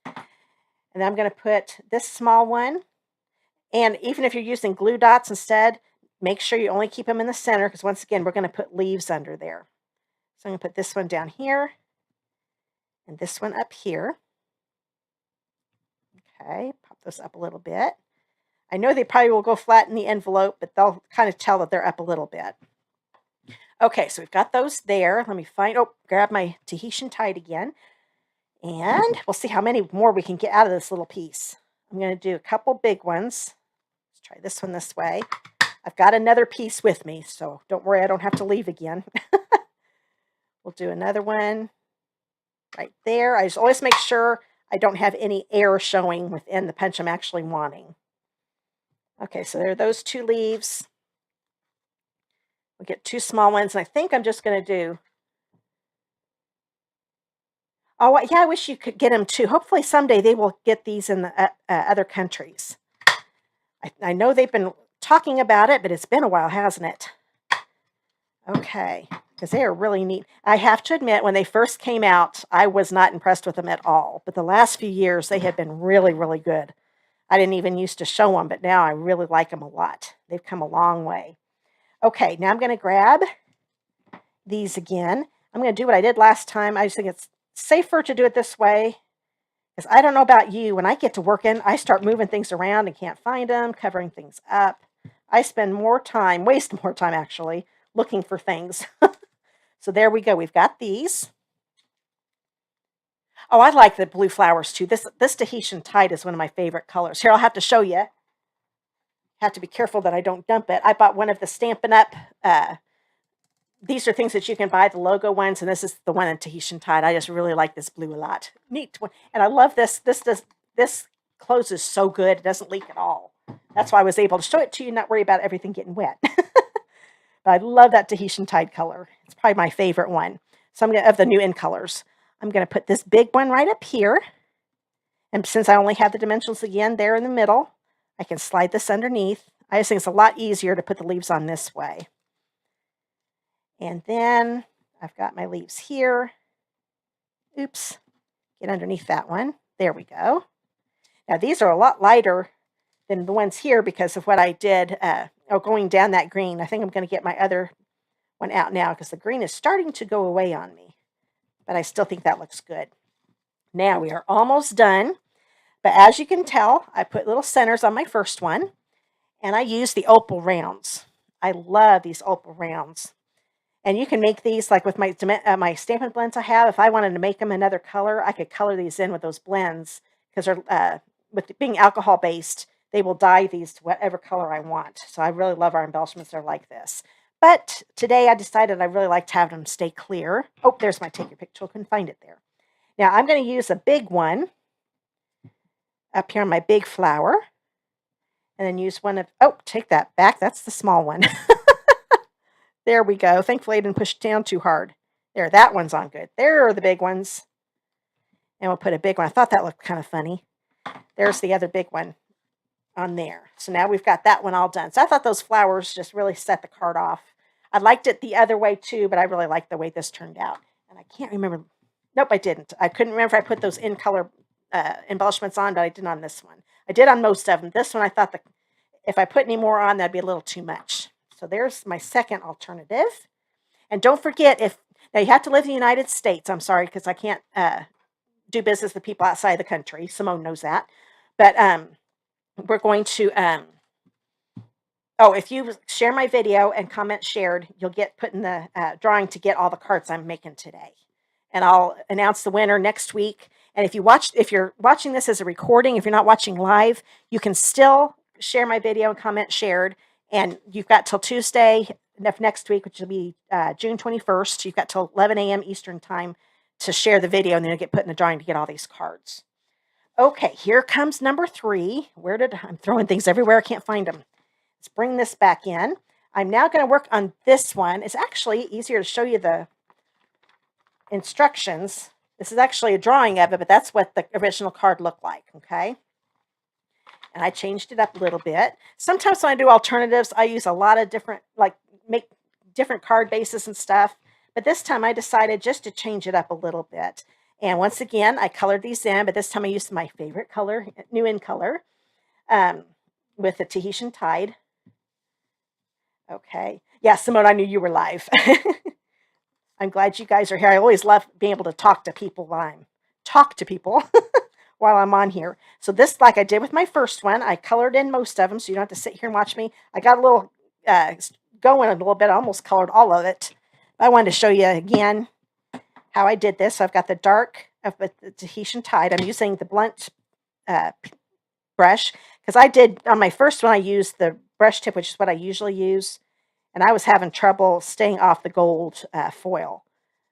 And then I'm going to put this small one. And even if you're using glue dots instead, make sure you only keep them in the center because once again, we're going to put leaves under there. So I'm going to put this one down here and this one up here. Okay, pop those up a little bit. I know they probably will go flat in the envelope, but they'll kind of tell that they're up a little bit. Okay, so we've got those there. Let me grab my Tahitian Tide again. And we'll see how many more we can get out of this little piece. I'm going to do a couple big ones. Let's try this one this way. I've got another piece with me, so don't worry, I don't have to leave again. We'll do another one right there. I just always make sure I don't have any air showing within the punch I'm actually wanting. Okay, so there are those two leaves. We'll get two small ones, and I think I'm just going to do... Oh, yeah, I wish you could get them too. Hopefully someday they will get these in the other countries. I know they've been talking about it, but it's been a while, hasn't it? Okay, because they are really neat. I have to admit, when they first came out, I was not impressed with them at all. But the last few years, they have been really, really good. I didn't even used to show them, but now I really like them a lot. They've come a long way. Okay, now I'm going to grab these again. I'm going to do what I did last time. I just think it's safer to do it this way, because I don't know about you, when I get to working, I start moving things around and can't find them, covering things up. I spend more time, waste more time actually, looking for things. So there we go. We've got these. Oh, I like the blue flowers too. This Tahitian Tide is one of my favorite colors. Here, I'll have to show you. Have to be careful that I don't dump it. I bought one of the Stampin' Up. These are things that you can buy, the logo ones, and this is the one in Tahitian Tide. I just really like this blue a lot. Neat one. And I love this. This closes so good. It doesn't leak at all. That's why I was able to show it to you, not worry about everything getting wet. But I love that Tahitian Tide color. It's probably my favorite one. So I'm going to, of the new In Colors. I'm going to put this big one right up here. And since I only have the dimensionals again there in the middle, I can slide this underneath. I just think it's a lot easier to put the leaves on this way. And then I've got my leaves here. Oops, get underneath that one. There we go. Now these are a lot lighter than the ones here because of what I did going down that green. I think I'm going to get my other one out now because the green is starting to go away on me. But I still think that looks good. Now we are almost done. But as you can tell, I put little centers on my first one. And I use the Opal Rounds. I love these Opal Rounds. And you can make these like with my Stampin' blends I have. If I wanted to make them another color, I could color these in with those blends because they're with being alcohol based, they will dye these to whatever color I want. So I really love our embellishments that are like this. But today I decided I really like to have them stay clear. Oh, there's my take your picture. I couldn't find it there. Now I'm going to use a big one up here on my big flower. And then use one of, oh, take that back. That's the small one. There we go. Thankfully, I didn't push it down too hard. There, that one's on good. There are the big ones. And we'll put a big one. I thought that looked kind of funny. There's the other big one on there. So now we've got that one all done. So I thought those flowers just really set the card off. I liked it the other way too, but I really liked the way this turned out. And I can't remember. Nope, I didn't. I couldn't remember if I put those In Color embellishments on, but I didn't on this one. I did on most of them. This one, I thought that if I put any more on, that'd be a little too much. So there's my second alternative. And don't forget, now you have to live in the United States. I'm sorry, because I can't do business with people outside the country. Simone knows that. But we're going to, if you share my video and comment shared, you'll get put in the drawing to get all the cards I'm making today. And I'll announce the winner next week. And if you're watching this as a recording, if you're not watching live, you can still share my video and comment shared. And you've got till Tuesday of next week, which will be June 21st. You've got till 11 a.m. Eastern time to share the video, and then you'll get put in the drawing to get all these cards. Okay, here comes number 3. I'm throwing things everywhere. I can't find them. Let's bring this back in. I'm now going to work on this one. It's actually easier to show you the instructions. This is actually a drawing of it, but that's what the original card looked like, okay? And I changed it up a little bit. Sometimes when I do alternatives, I use a lot of different, make different card bases and stuff. But this time I decided just to change it up a little bit. And once again, I colored these in, but this time I used my favorite color, new In Color, with the Tahitian Tide. Okay. Yeah, Simone, I knew you were live. I'm glad you guys are here. I always love being able to talk to people while I'm on here. So this, like I did with my first one, I colored in most of them, so you don't have to sit here and watch me. I got a little going a little bit. I almost colored all of it. I wanted to show you again how I did this. So I've got the dark of the Tahitian Tide. I'm using the blunt brush because I did on my first one. I used the brush tip, which is what I usually use, and I was having trouble staying off the gold foil.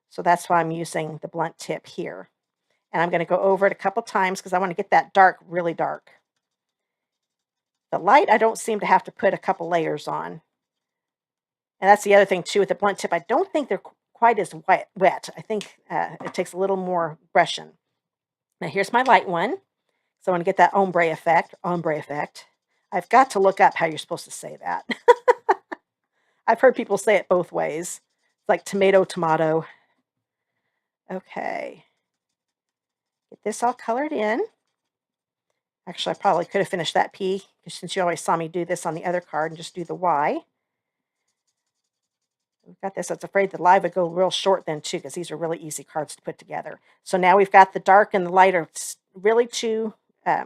So that's why I'm using the blunt tip here. And I'm going to go over it a couple times because I want to get that dark really dark. The light, I don't seem to have to put a couple layers on. And that's the other thing too with the blunt tip. I don't think they're quite as wet. I think it takes a little more brushing. Now here's my light one. So I want to get that ombre effect. I've got to look up how you're supposed to say that. I've heard people say it both ways. It's like tomato, tomato. Okay. Get this all colored in. Actually, I probably could have finished that P, since you always saw me do this on the other card and just do the Y. We've got this. I was afraid the live would go real short then too, because these are really easy cards to put together. So now we've got the dark and the light are really two. I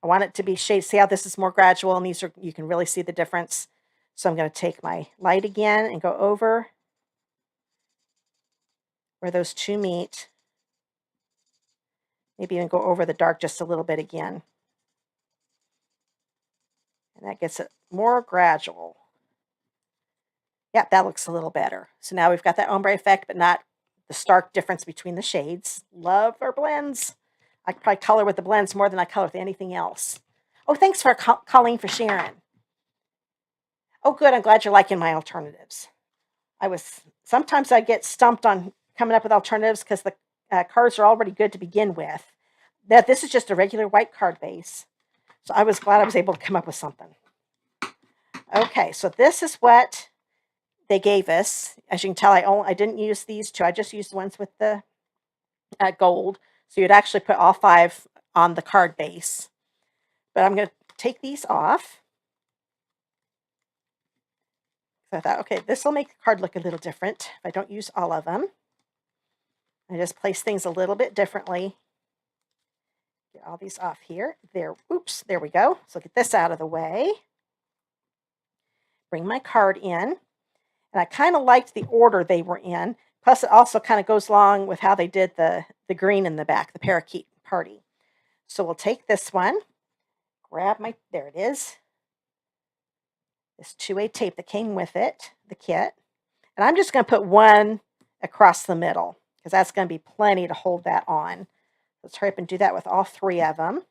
want it to be shaded. See how this is more gradual, and these are, you can really see the difference. So I'm going to take my light again and go over where those two meet. Maybe even go over the dark just a little bit again. And that gets it more gradual. Yep, that looks a little better. So now we've got that ombre effect, but not the stark difference between the shades. Love our blends. I probably color with the blends more than I color with anything else. Oh, thanks for Colleen for sharing. Oh, good. I'm glad you're liking my alternatives. Sometimes I get stumped on coming up with alternatives because the cards are already good to begin with. This is just a regular white card base. So I was glad I was able to come up with something. Okay, so this is what they gave us. As you can tell, I didn't use these two. I just used the ones with the gold. So you'd actually put all 5 on the card base. But I'm going to take these off. So I thought, okay, this will make the card look a little different if I don't use all of them. I just place things a little bit differently. Get all these off here. Oops, there we go. So get this out of the way. Bring my card in. And I kind of liked the order they were in. Plus, it also kind of goes along with how they did the green in the back, the parakeet party. So we'll take this one, there it is, this 2A tape that came with it, the kit. And I'm just going to put one across the middle because that's going to be plenty to hold that on. Let's hurry up and do that with all 3 of them.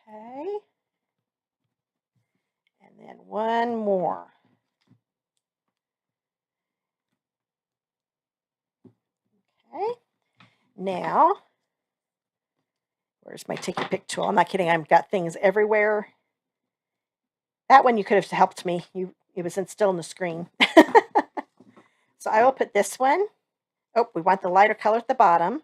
Okay. And then one more. Okay. Now, where's my take your pick tool? I'm not kidding. I've got things everywhere. That one you could have helped me. It was still on the screen. So I will put this one. Oh, we want the lighter color at the bottom.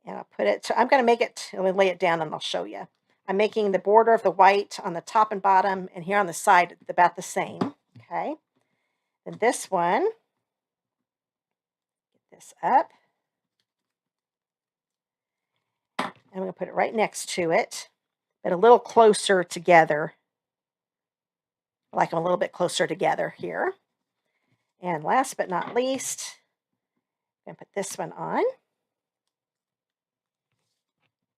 And I'll put it, I'm going to make it, let me lay it down and I'll show you. I'm making the border of the white on the top and bottom, and here on the side, about the same. Okay. And this one, get this up. And I'm going to put it right next to it, but a little closer together. I like them a little bit closer together here. And last but not least, I'm going to put this one on.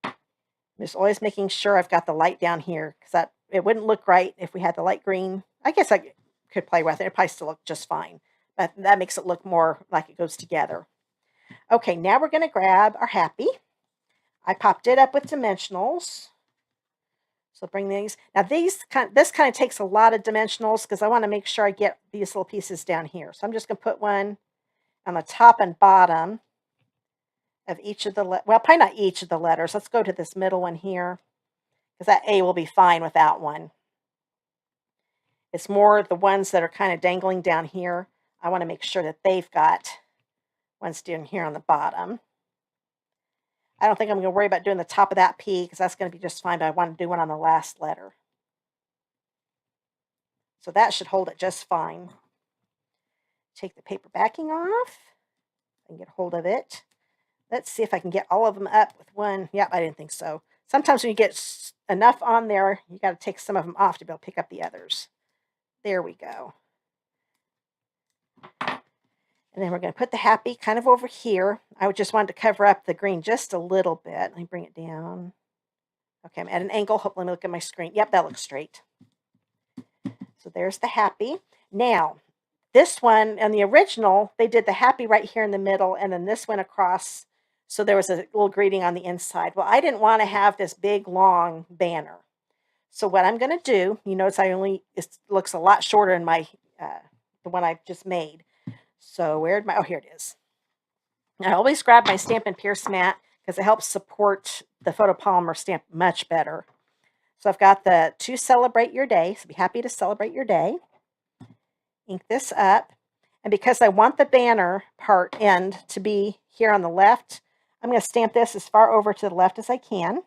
I'm just always making sure I've got the light down here because it wouldn't look right if we had the light green. I guess I could play with it. It probably still look just fine, but that makes it look more like it goes together. Okay, now we're going to grab our happy. I popped it up with dimensionals. So bring these. Now this kind of takes a lot of dimensionals because I want to make sure I get these little pieces down here. So I'm just going to put one on the top and bottom of each of the, well, probably not each of the letters. Let's go to this middle one here because that A will be fine without one. It's more the ones that are kind of dangling down here. I want to make sure that they've got ones down here on the bottom. I don't think I'm going to worry about doing the top of that P because that's going to be just fine, but I want to do one on the last letter. So that should hold it just fine. Take the paper backing off and get hold of it. Let's see if I can get all of them up with one. Yep, I didn't think so. Sometimes when you get enough on there, you got to take some of them off to be able to pick up the others. There we go. And then we're going to put the happy kind of over here. I just wanted to cover up the green just a little bit. Let me bring it down. Okay, I'm at an angle. Hopefully, let me look at my screen. Yep, that looks straight. So there's the happy. Now, this one and the original, they did the happy right here in the middle, and then this went across. So there was a little greeting on the inside. Well, I didn't want to have this big, long banner. So what I'm going to do, you notice it looks a lot shorter in my, the one I just made. So where'd oh, here it is. I always grab my Stampin' Pierce mat because it helps support the photopolymer stamp much better. So I've got the to celebrate your day. So be happy to celebrate your day. Ink this up. And because I want the banner part end to be here on the left, I'm going to stamp this as far over to the left as I can.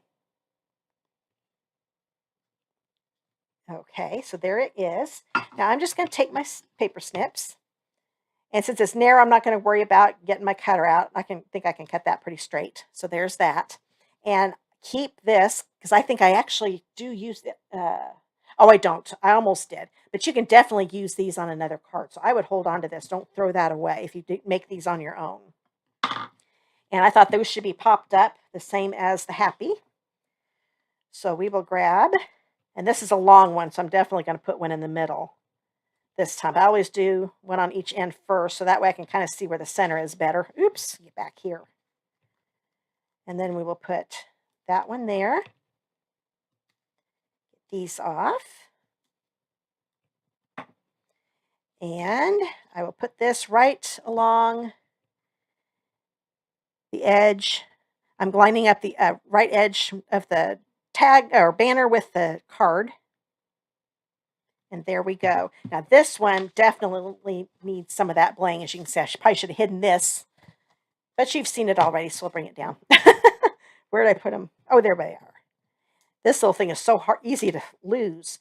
Okay, so there it is. Now I'm just going to take my paper snips. And since it's narrow, I'm not going to worry about getting my cutter out. I think I can cut that pretty straight. So there's that. And keep this, because I think I actually do use it. Oh, I don't. I almost did. But you can definitely use these on another card. So I would hold on to this. Don't throw that away if you make these on your own. And I thought those should be popped up the same as the happy. So we will grab, and this is a long one, so I'm definitely going to put one in the middle this time. I always do one on each end first, so that way I can kind of see where the center is better. Oops, get back here. And then we will put that one there. Get these off. And I will put this right along the edge. I'm lining up the right edge of the tag or banner with the card. And there we go. Now this one definitely needs some of that bling. As you can see, I probably should have hidden this. But you've seen it already, so we'll bring it down. Where did I put them? Oh, there they are. This little thing is so easy to lose.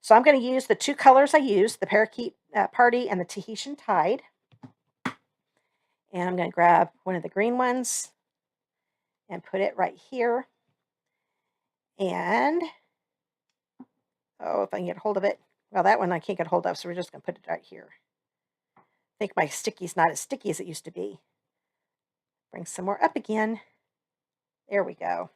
So I'm going to use the two colors I used, the Parakeet Party and the Tahitian Tide. And I'm going to grab one of the green ones and put it right here. And, oh, if I can get hold of it. Well, that one I can't get hold of, so we're just going to put it right here. I think my sticky's not as sticky as it used to be. Bring some more up again. There we go.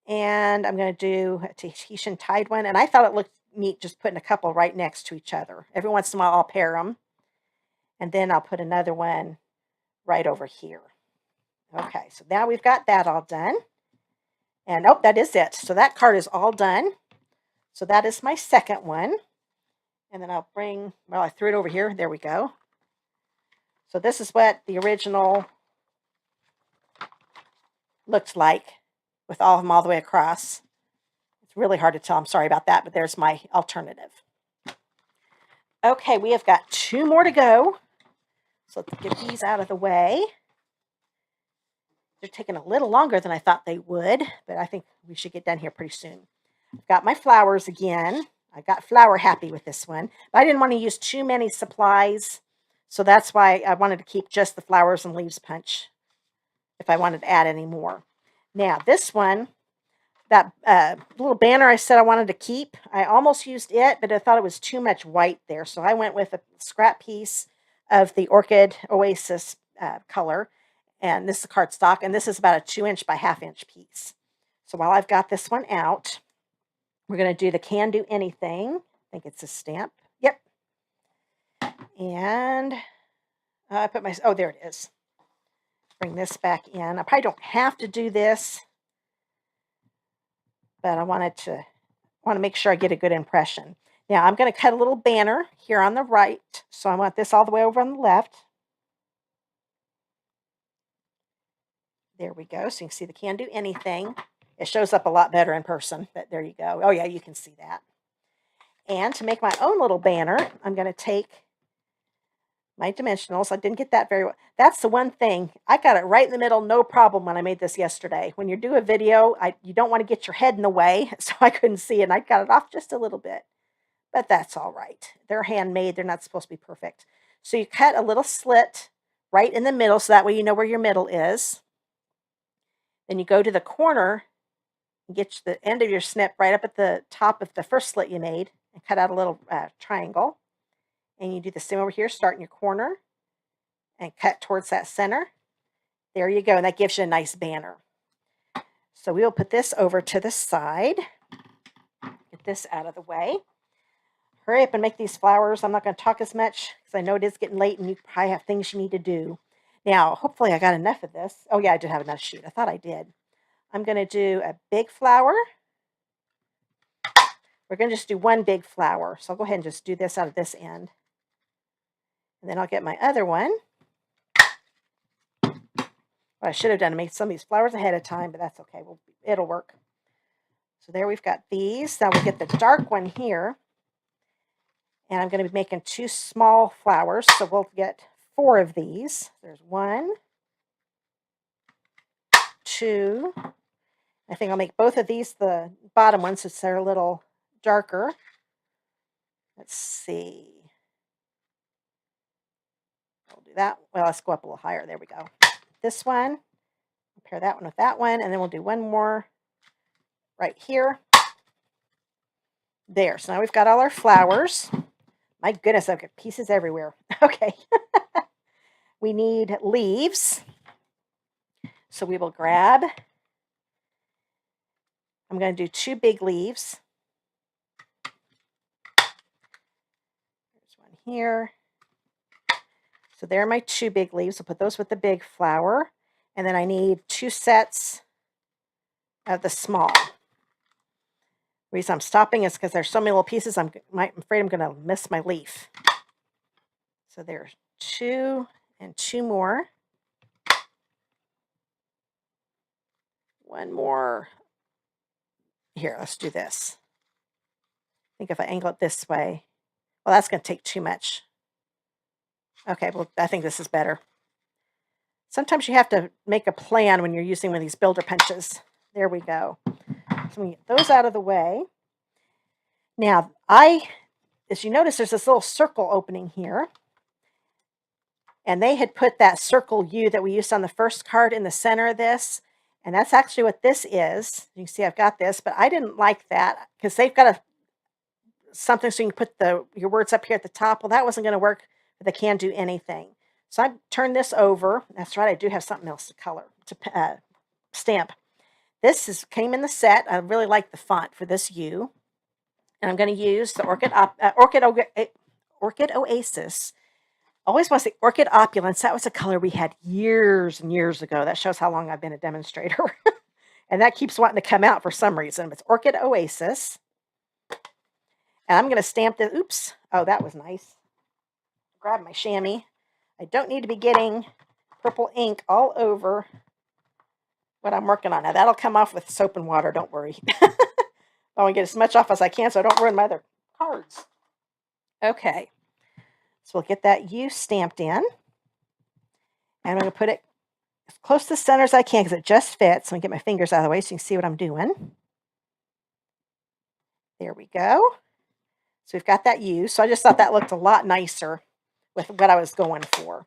And I'm going to do a Tahitian Tide one. And I thought it looked neat just putting a couple right next to each other. Every once in a while, I'll pair them. And then I'll put another one right over here. Okay, so now we've got that all done. And, oh, that is it. So that card is all done. So that is my second one. And then I'll bring, well, I threw it over here. There we go. So this is what the original looked like with all of them all the way across. It's really hard to tell. I'm sorry about that, but there's my alternative. Okay, we have got two more to go. So let's get these out of the way. They're taking a little longer than I thought they would, but I think we should get done here pretty soon. I've got my flowers again. I got flower happy with this one, but I didn't want to use too many supplies, so that's why I wanted to keep just the flowers and leaves punch if I wanted to add any more. Now, this one, that little banner I said I wanted to keep, I almost used it, but I thought it was too much white there, so I went with a scrap piece of the Orchid Oasis color, and this is cardstock, and this is about a 2-inch by 1/2-inch piece. So while I've got this one out, we're going to do the Can Do Anything. I think it's a stamp. Yep. And I put my, oh, there it is. Bring this back in. I probably don't have to do this, but I want to make sure I get a good impression. Now I'm going to cut a little banner here on the right. So I want this all the way over on the left. There we go. So you can see the Can Do Anything. It shows up a lot better in person, but there you go. Oh yeah, you can see that. And to make my own little banner, I'm going to take my dimensionals. I didn't get that very well. That's the one thing. I got it right in the middle, no problem when I made this yesterday. When you do a video, you don't want to get your head in the way, so I couldn't see it, and I got it off just a little bit. But that's all right. They're handmade. They're not supposed to be perfect. So you cut a little slit right in the middle, so that way you know where your middle is. Then you go to the corner and get the end of your snip right up at the top of the first slit you made and cut out a little triangle. And you do the same over here, start in your corner and cut towards that center. There you go, and that gives you a nice banner. So we'll put this over to the side. Get this out of the way. Hurry up and make these flowers. I'm not going to talk as much because I know it is getting late and you probably have things you need to do. Now, hopefully I got enough of this. Oh yeah, I did have enough shoot. I thought I did. I'm going to do a big flower. We're going to just do one big flower. So I'll go ahead and just do this out of this end. And then I'll get my other one. What I should have done to make some of these flowers ahead of time, but that's okay. It'll work. So there we've got these. Now we'll get the dark one here. And I'm going to be making 2 small flowers. So we'll get 4 of these. There's 1, 2. I think I'll make both of these the bottom ones since they're a little darker. Let's see. We'll do that. Well, let's go up a little higher. There we go. This one. Pair that one with that one. And then we'll do one more right here. There. So now we've got all our flowers. My goodness, I've got pieces everywhere. Okay. We need leaves. So we will grab, I'm going to do 2 big leaves. There's one here. So there are my 2 big leaves. I'll put those with the big flower. And then I need 2 sets of the small. The reason I'm stopping is because there's so many little pieces, I'm afraid I'm going to miss my leaf. So there's 2 and 2 more. One more. Here, let's do this. I think if I angle it this way, well, that's going to take too much. Okay, well, I think this is better. Sometimes you have to make a plan when you're using one of these builder punches. There we go. So we get those out of the way. Now, as you notice, there's this little circle opening here. And they had put that circle U that we used on the first card in the center of this. And that's actually what this is. You can see I've got this, but I didn't like that because they've got something so you can put your words up here at the top. Well, that wasn't going to work, but they can do anything. So I turned this over. That's right, I do have something else to color, to stamp. This came in the set. I really like the font for this U. And I'm going to use the Orchid Oasis. I always want to say Orchid Opulence. That was a color we had years and years ago. That shows how long I've been a demonstrator. And that keeps wanting to come out for some reason. It's Orchid Oasis. And I'm going to stamp this. Oops. Oh, that was nice. Grab my chamois. I don't need to be getting purple ink all over what I'm working on. Now, that'll come off with soap and water. Don't worry. I want to get as much off as I can so I don't ruin my other cards. Okay. So we'll get that U stamped in. And I'm going to put it as close to the center as I can because it just fits. So I'm going to get my fingers out of the way so you can see what I'm doing. There we go. So we've got that U. So I just thought that looked a lot nicer with what I was going for.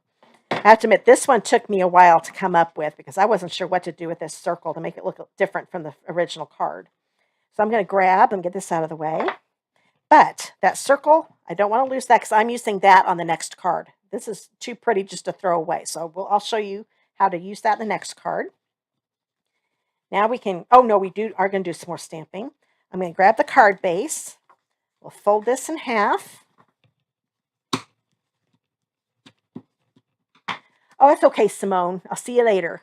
I have to admit, this one took me a while to come up with because I wasn't sure what to do with this circle to make it look different from the original card. So I'm going to grab and get this out of the way. But that circle, I don't want to lose that because I'm using that on the next card. This is too pretty just to throw away. So I'll show you how to use that in the next card. Now we can, oh no, we are going to do some more stamping. I'm going to grab the card base. We'll fold this in half. Oh, it's okay, Simone. I'll see you later.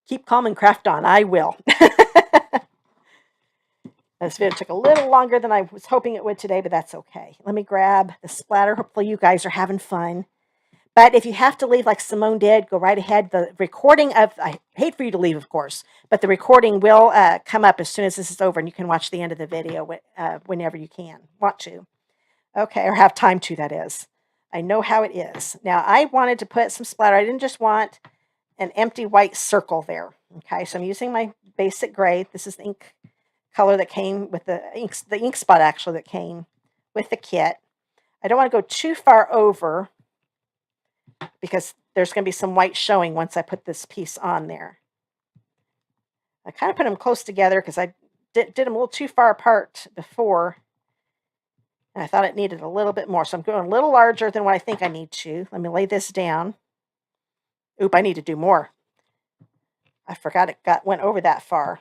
Keep calm and craft on. I will. This video took a little longer than I was hoping it would today, but that's okay. Let me grab the splatter. Hopefully you guys are having fun. But if you have to leave like Simone did, go right ahead. The recording of, I hate for you to leave, of course, but the recording will come up as soon as this is over, and you can watch the end of the video whenever you want to. Okay, or have time to, that is. I know how it is. Now, I wanted to put some splatter. I didn't just want an empty white circle there. Okay, so I'm using my basic gray. This is the ink color that came with the ink spot actually that came with the kit. I don't want to go too far over because there's going to be some white showing once I put this piece on there. I kind of put them close together because I did them a little too far apart before. And I thought it needed a little bit more. So I'm going a little larger than what I think I need to. Let me lay this down. Oop, I need to do more. I forgot it went over that far.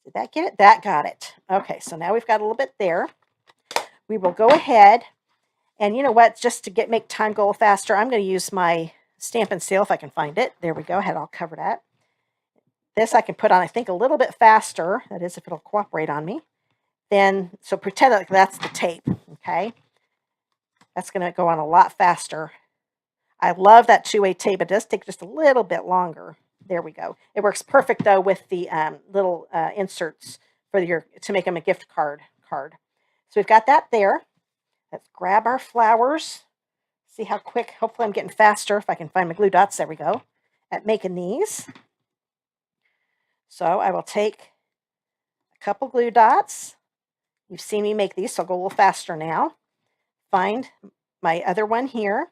Did that get it? That got it. Okay, so now we've got a little bit there. We will go ahead, and you know what? Just to make time go faster, I'm going to use my Stampin' Seal if I can find it. There we go. I had it all covered up. This I can put on, I think, a little bit faster. That is, if it'll cooperate on me. Then, so pretend like that's the tape, okay? That's going to go on a lot faster. I love that two-way tape. It does take just a little bit longer. There we go. It works perfect, though, with the little inserts for to make them a gift card. So we've got that there. Let's grab our flowers. See how quick. Hopefully I'm getting faster if I can find my glue dots. There we go. At making these. So I will take a couple glue dots. You've seen me make these, so I'll go a little faster now. Find my other one here.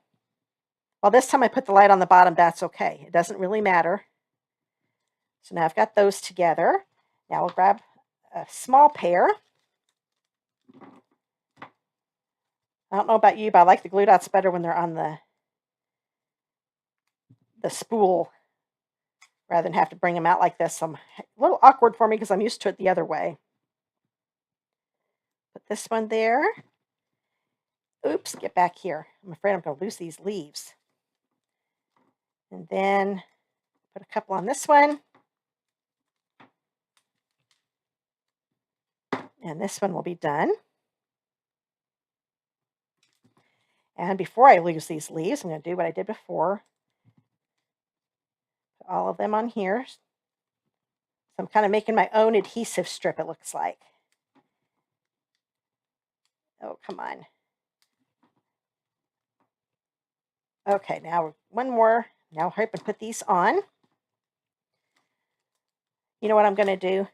Well, this time I put the light on the bottom. That's okay. It doesn't really matter. So now I've got those together. Now we'll grab a small pair. I don't know about you, but I like the glue dots better when they're on the spool rather than have to bring them out like this. A little awkward for me because I'm used to it the other way. Put this one there. Oops, get back here. I'm afraid I'm going to lose these leaves. And then put a couple on this one. And this one will be done. And before I lose these leaves, I'm going to do what I did before. Put all of them on here. So I'm kind of making my own adhesive strip, it looks like. Oh, come on. Okay, now one more. Now hurry up and put these on. You know what I'm going to do?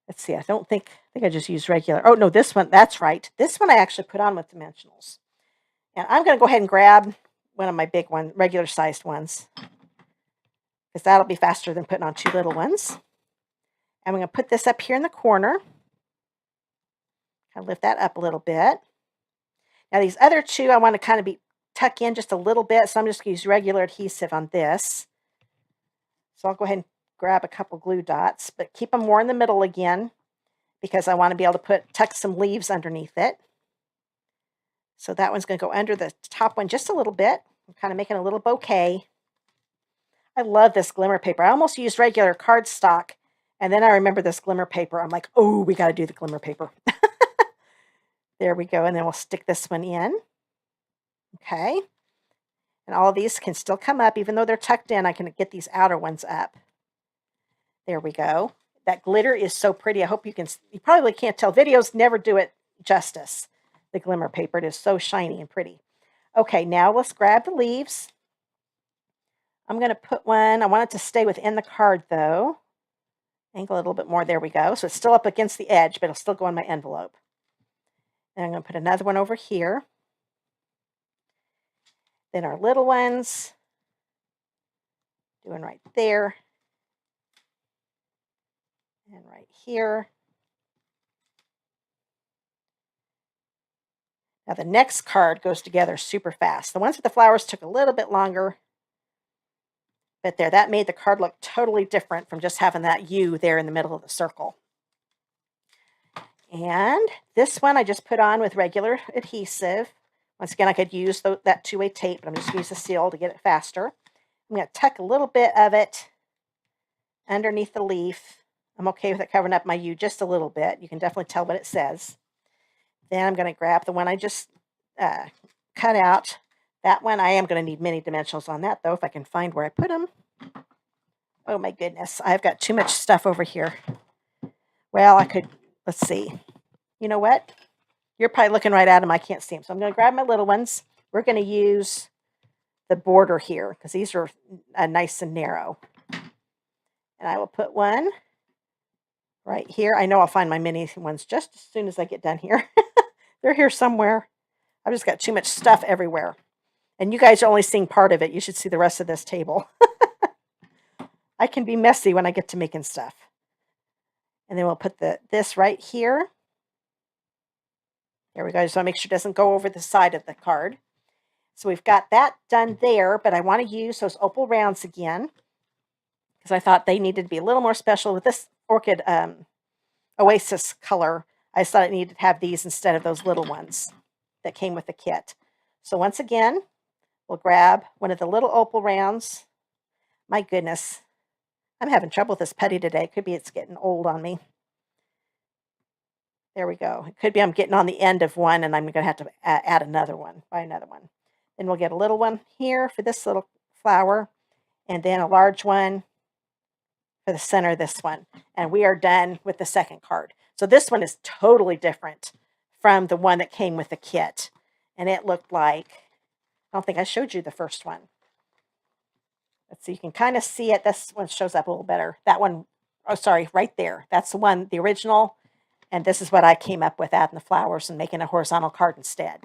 Let's see, I think I just used regular. Oh, no, this one, that's right. This one I actually put on with dimensionals. And I'm going to go ahead and grab one of my big ones, regular sized ones, because that'll be faster than putting on two little ones. And I'm going to put this up here in the corner. I'll lift that up a little bit. Now these other two I want to kind of tuck in just a little bit, so I'm just going to use regular adhesive on this. So I'll go ahead and grab a couple glue dots, but keep them more in the middle again because I want to be able to tuck some leaves underneath it. So that one's going to go under the top one just a little bit. I'm kind of making a little bouquet. I love this glimmer paper. I almost used regular cardstock, and then I remember this glimmer paper. I'm like, oh, we got to do the glimmer paper. There we go, and then we'll stick this one in. Okay. And all of these can still come up. Even though they're tucked in, I can get these outer ones up. There we go. That glitter is so pretty. I hope you probably can't tell. Videos never do it justice. The glimmer paper, it is so shiny and pretty. Okay, now let's grab the leaves. I'm going to put one. I want it to stay within the card, though. Angle it a little bit more. There we go. So it's still up against the edge, but it'll still go in my envelope. And I'm going to put another one over here. Then our little ones, doing right there and right here. Now the next card goes together super fast. The ones with the flowers took a little bit longer, but there, that made the card look totally different from just having that U there in the middle of the circle. And this one I just put on with regular adhesive. Once again, I could use that two-way tape, but I'm just going to use the seal to get it faster. I'm going to tuck a little bit of it underneath the leaf. I'm okay with it covering up my U just a little bit. You can definitely tell what it says. Then I'm going to grab the one I just cut out. That one, I am going to need mini dimensionals on that, though, if I can find where I put them. Oh, my goodness. I've got too much stuff over here. Well, I could, let's see. You know what? You're probably looking right at them. I can't see them. So I'm going to grab my little ones. We're going to use the border here because these are nice and narrow. And I will put one right here. I know I'll find my mini ones just as soon as I get done here. They're here somewhere. I've just got too much stuff everywhere. And you guys are only seeing part of it. You should see the rest of this table. I can be messy when I get to making stuff. And then we'll put this right here. There we go. Just want to make sure it doesn't go over the side of the card. So we've got that done there, but I want to use those Opal Rounds again because I thought they needed to be a little more special with this Orchid Oasis color. I just thought it needed to have these instead of those little ones that came with the kit. So once again, we'll grab one of the little Opal Rounds. My goodness, I'm having trouble with this putty today. Could be it's getting old on me. There we go. It could be I'm getting on the end of one and I'm going to have to add another one, buy another one. Then we'll get a little one here for this little flower and then a large one for the center of this one. And we are done with the second card. So this one is totally different from the one that came with the kit. And it looked like, I don't think I showed you the first one. Let's see, you can kind of see it. This one shows up a little better. That one, oh, sorry, right there. That's the one, the original. And this is what I came up with, adding the flowers and making a horizontal card instead.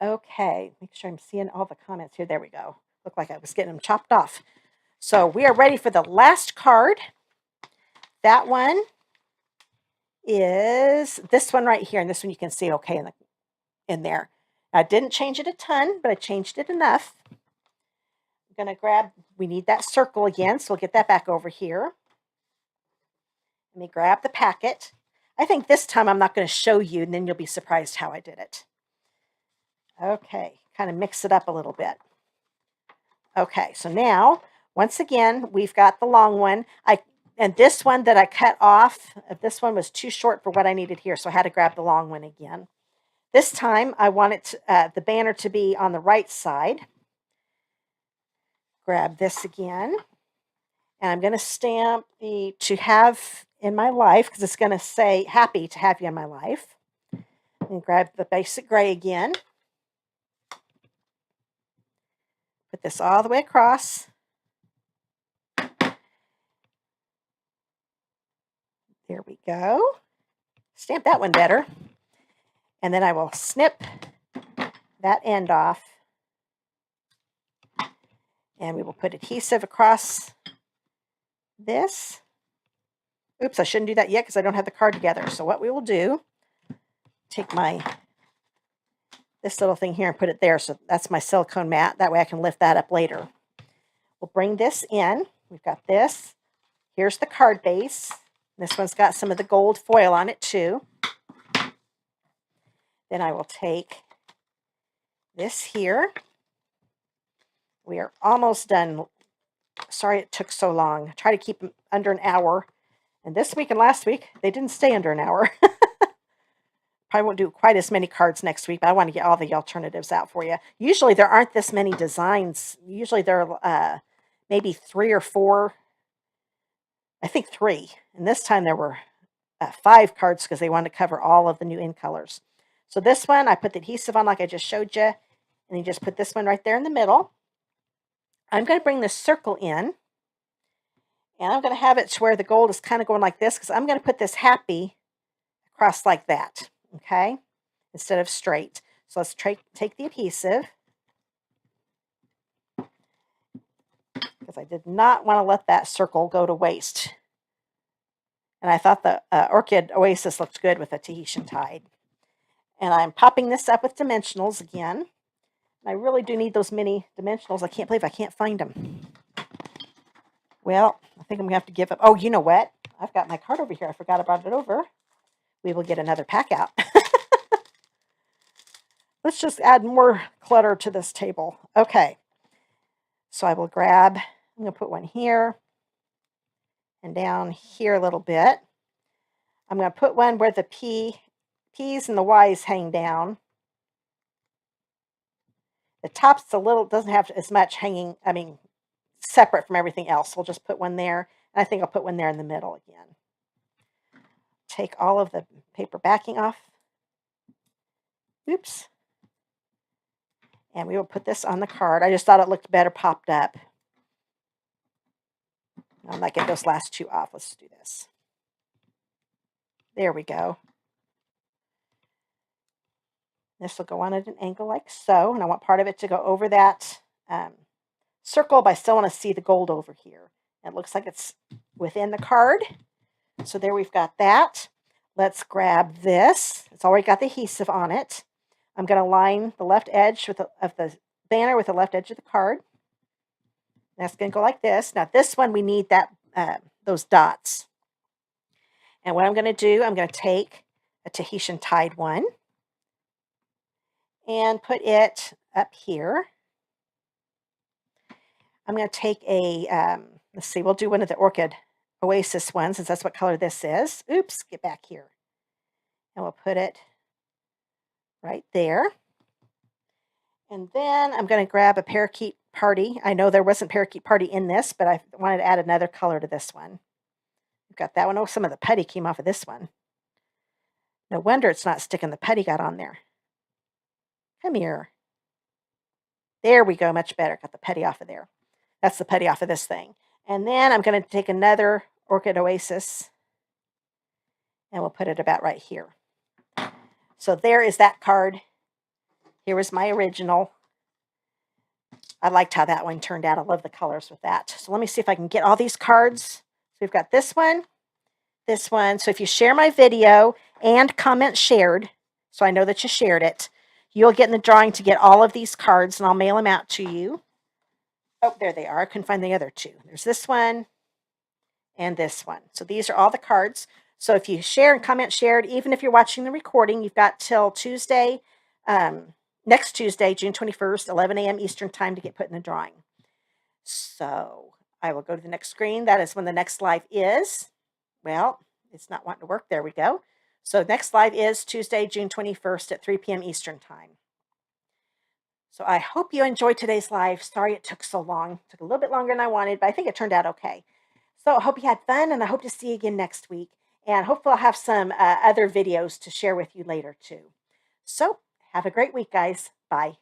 Okay, make sure I'm seeing all the comments here. There we go. Looked like I was getting them chopped off. So we are ready for the last card. That one is this one right here. And this one you can see okay in there. I didn't change it a ton, but I changed it enough. I'm going to grab, we need that circle again, so we'll get that back over here. Let me grab the packet. I think this time I'm not going to show you, and then you'll be surprised how I did it. Okay, kind of mix it up a little bit. Okay, so now, once again, we've got the long one. And this one that I cut off, this one was too short for what I needed here, so I had to grab the long one again. This time, I want it the banner to be on the right side. Grab this again. And I'm going to stamp the to have in my life because it's going to say happy to have you in my life. And grab the basic gray again. Put this all the way across. There we go. Stamp that one better. And then I will snip that end off. And we will put adhesive across this. Oops, I shouldn't do that yet because I don't have the card together. So what we will do, take this little thing here and put it there. So that's my silicone mat. That way I can lift that up later. We'll bring this in. We've got this. Here's the card base. This one's got some of the gold foil on it too. Then I will take this here. We are almost done. Sorry it took so long. I try to keep them under an hour. And this week and last week, they didn't stay under an hour. Probably won't do quite as many cards next week, but I want to get all the alternatives out for you. Usually there aren't this many designs. Usually there are maybe 3 or 4. I think 3. And this time there were 5 cards because they wanted to cover all of the new In Colors. So this one, I put the adhesive on like I just showed you. And you just put this one right there in the middle. I'm going to bring this circle in. And I'm going to have it to where the gold is kind of going like this because I'm going to put this happy across like that. Okay, instead of straight. So let's take the adhesive because I did not want to let that circle go to waste. And I thought the Orchid Oasis looked good with a Tahitian tide. And I'm popping this up with dimensionals again. And I really do need those mini dimensionals. I can't believe I can't find them. Well, I think I'm going to have to give up. Oh, you know what? I've got my card over here. I forgot about it over. We will get another pack out. Let's just add more clutter to this table. Okay. So I will grab, I'm going to put one here and down here a little bit. I'm going to put one where the P's and the Y's hang down. The top's a little, doesn't have as much hanging, separate from everything else. We'll just put one there. And I think I'll put one there in the middle again. take all of the paper backing off. Oops. And we will put this on the card. I just thought it looked better popped up. I might get those last two off. Let's do this. There we go. This will go on at an angle like so, and I want part of it to go over that circle, but I still want to see the gold over here. It looks like it's within the card. So there we've got that. Let's grab this. It's already got the adhesive on it. I'm going to line the left edge of the banner with the left edge of the card. That's going to go like this. Now this one we need that those dots. And what I'm going to do, I'm going to take a Tahitian tied one and put it up here. I'm going to take a, let's see, we'll do one of the Orchid Oasis ones, since that's what color this is. Oops, get back here. And we'll put it right there. And then I'm going to grab a Parakeet Party. I know there wasn't Parakeet Party in this, but I wanted to add another color to this one. We've got that one. Oh, some of the putty came off of this one. No wonder it's not sticking. The putty got on there. Come here. There we go. Much better. Got the putty off of there. That's the putty off of this thing. And then I'm going to take another Orchid Oasis and we'll put it about right here. So there is that card. Here was my original. I liked how that one turned out. I love the colors with that. So let me see if I can get all these cards. So we've got this one, this one. So if you share my video and comment shared, so I know that you shared it, you'll get in the drawing to get all of these cards, and I'll mail them out to you. Oh, there they are. I couldn't find the other two. There's this one and this one. So these are all the cards. So if you share and comment shared, even if you're watching the recording, you've got till Tuesday, next Tuesday, June 21st, 11 a.m. Eastern time to get put in the drawing. So I will go to the next screen. That is when the next live is. Well, it's not wanting to work. There we go. So next live is Tuesday, June 21st at 3 p.m. Eastern time. So I hope you enjoyed today's live. Sorry it took so long. It took a little bit longer than I wanted, but I think it turned out okay. So I hope you had fun, and I hope to see you again next week. And hopefully I'll have some other videos to share with you later too. So have a great week, guys. Bye.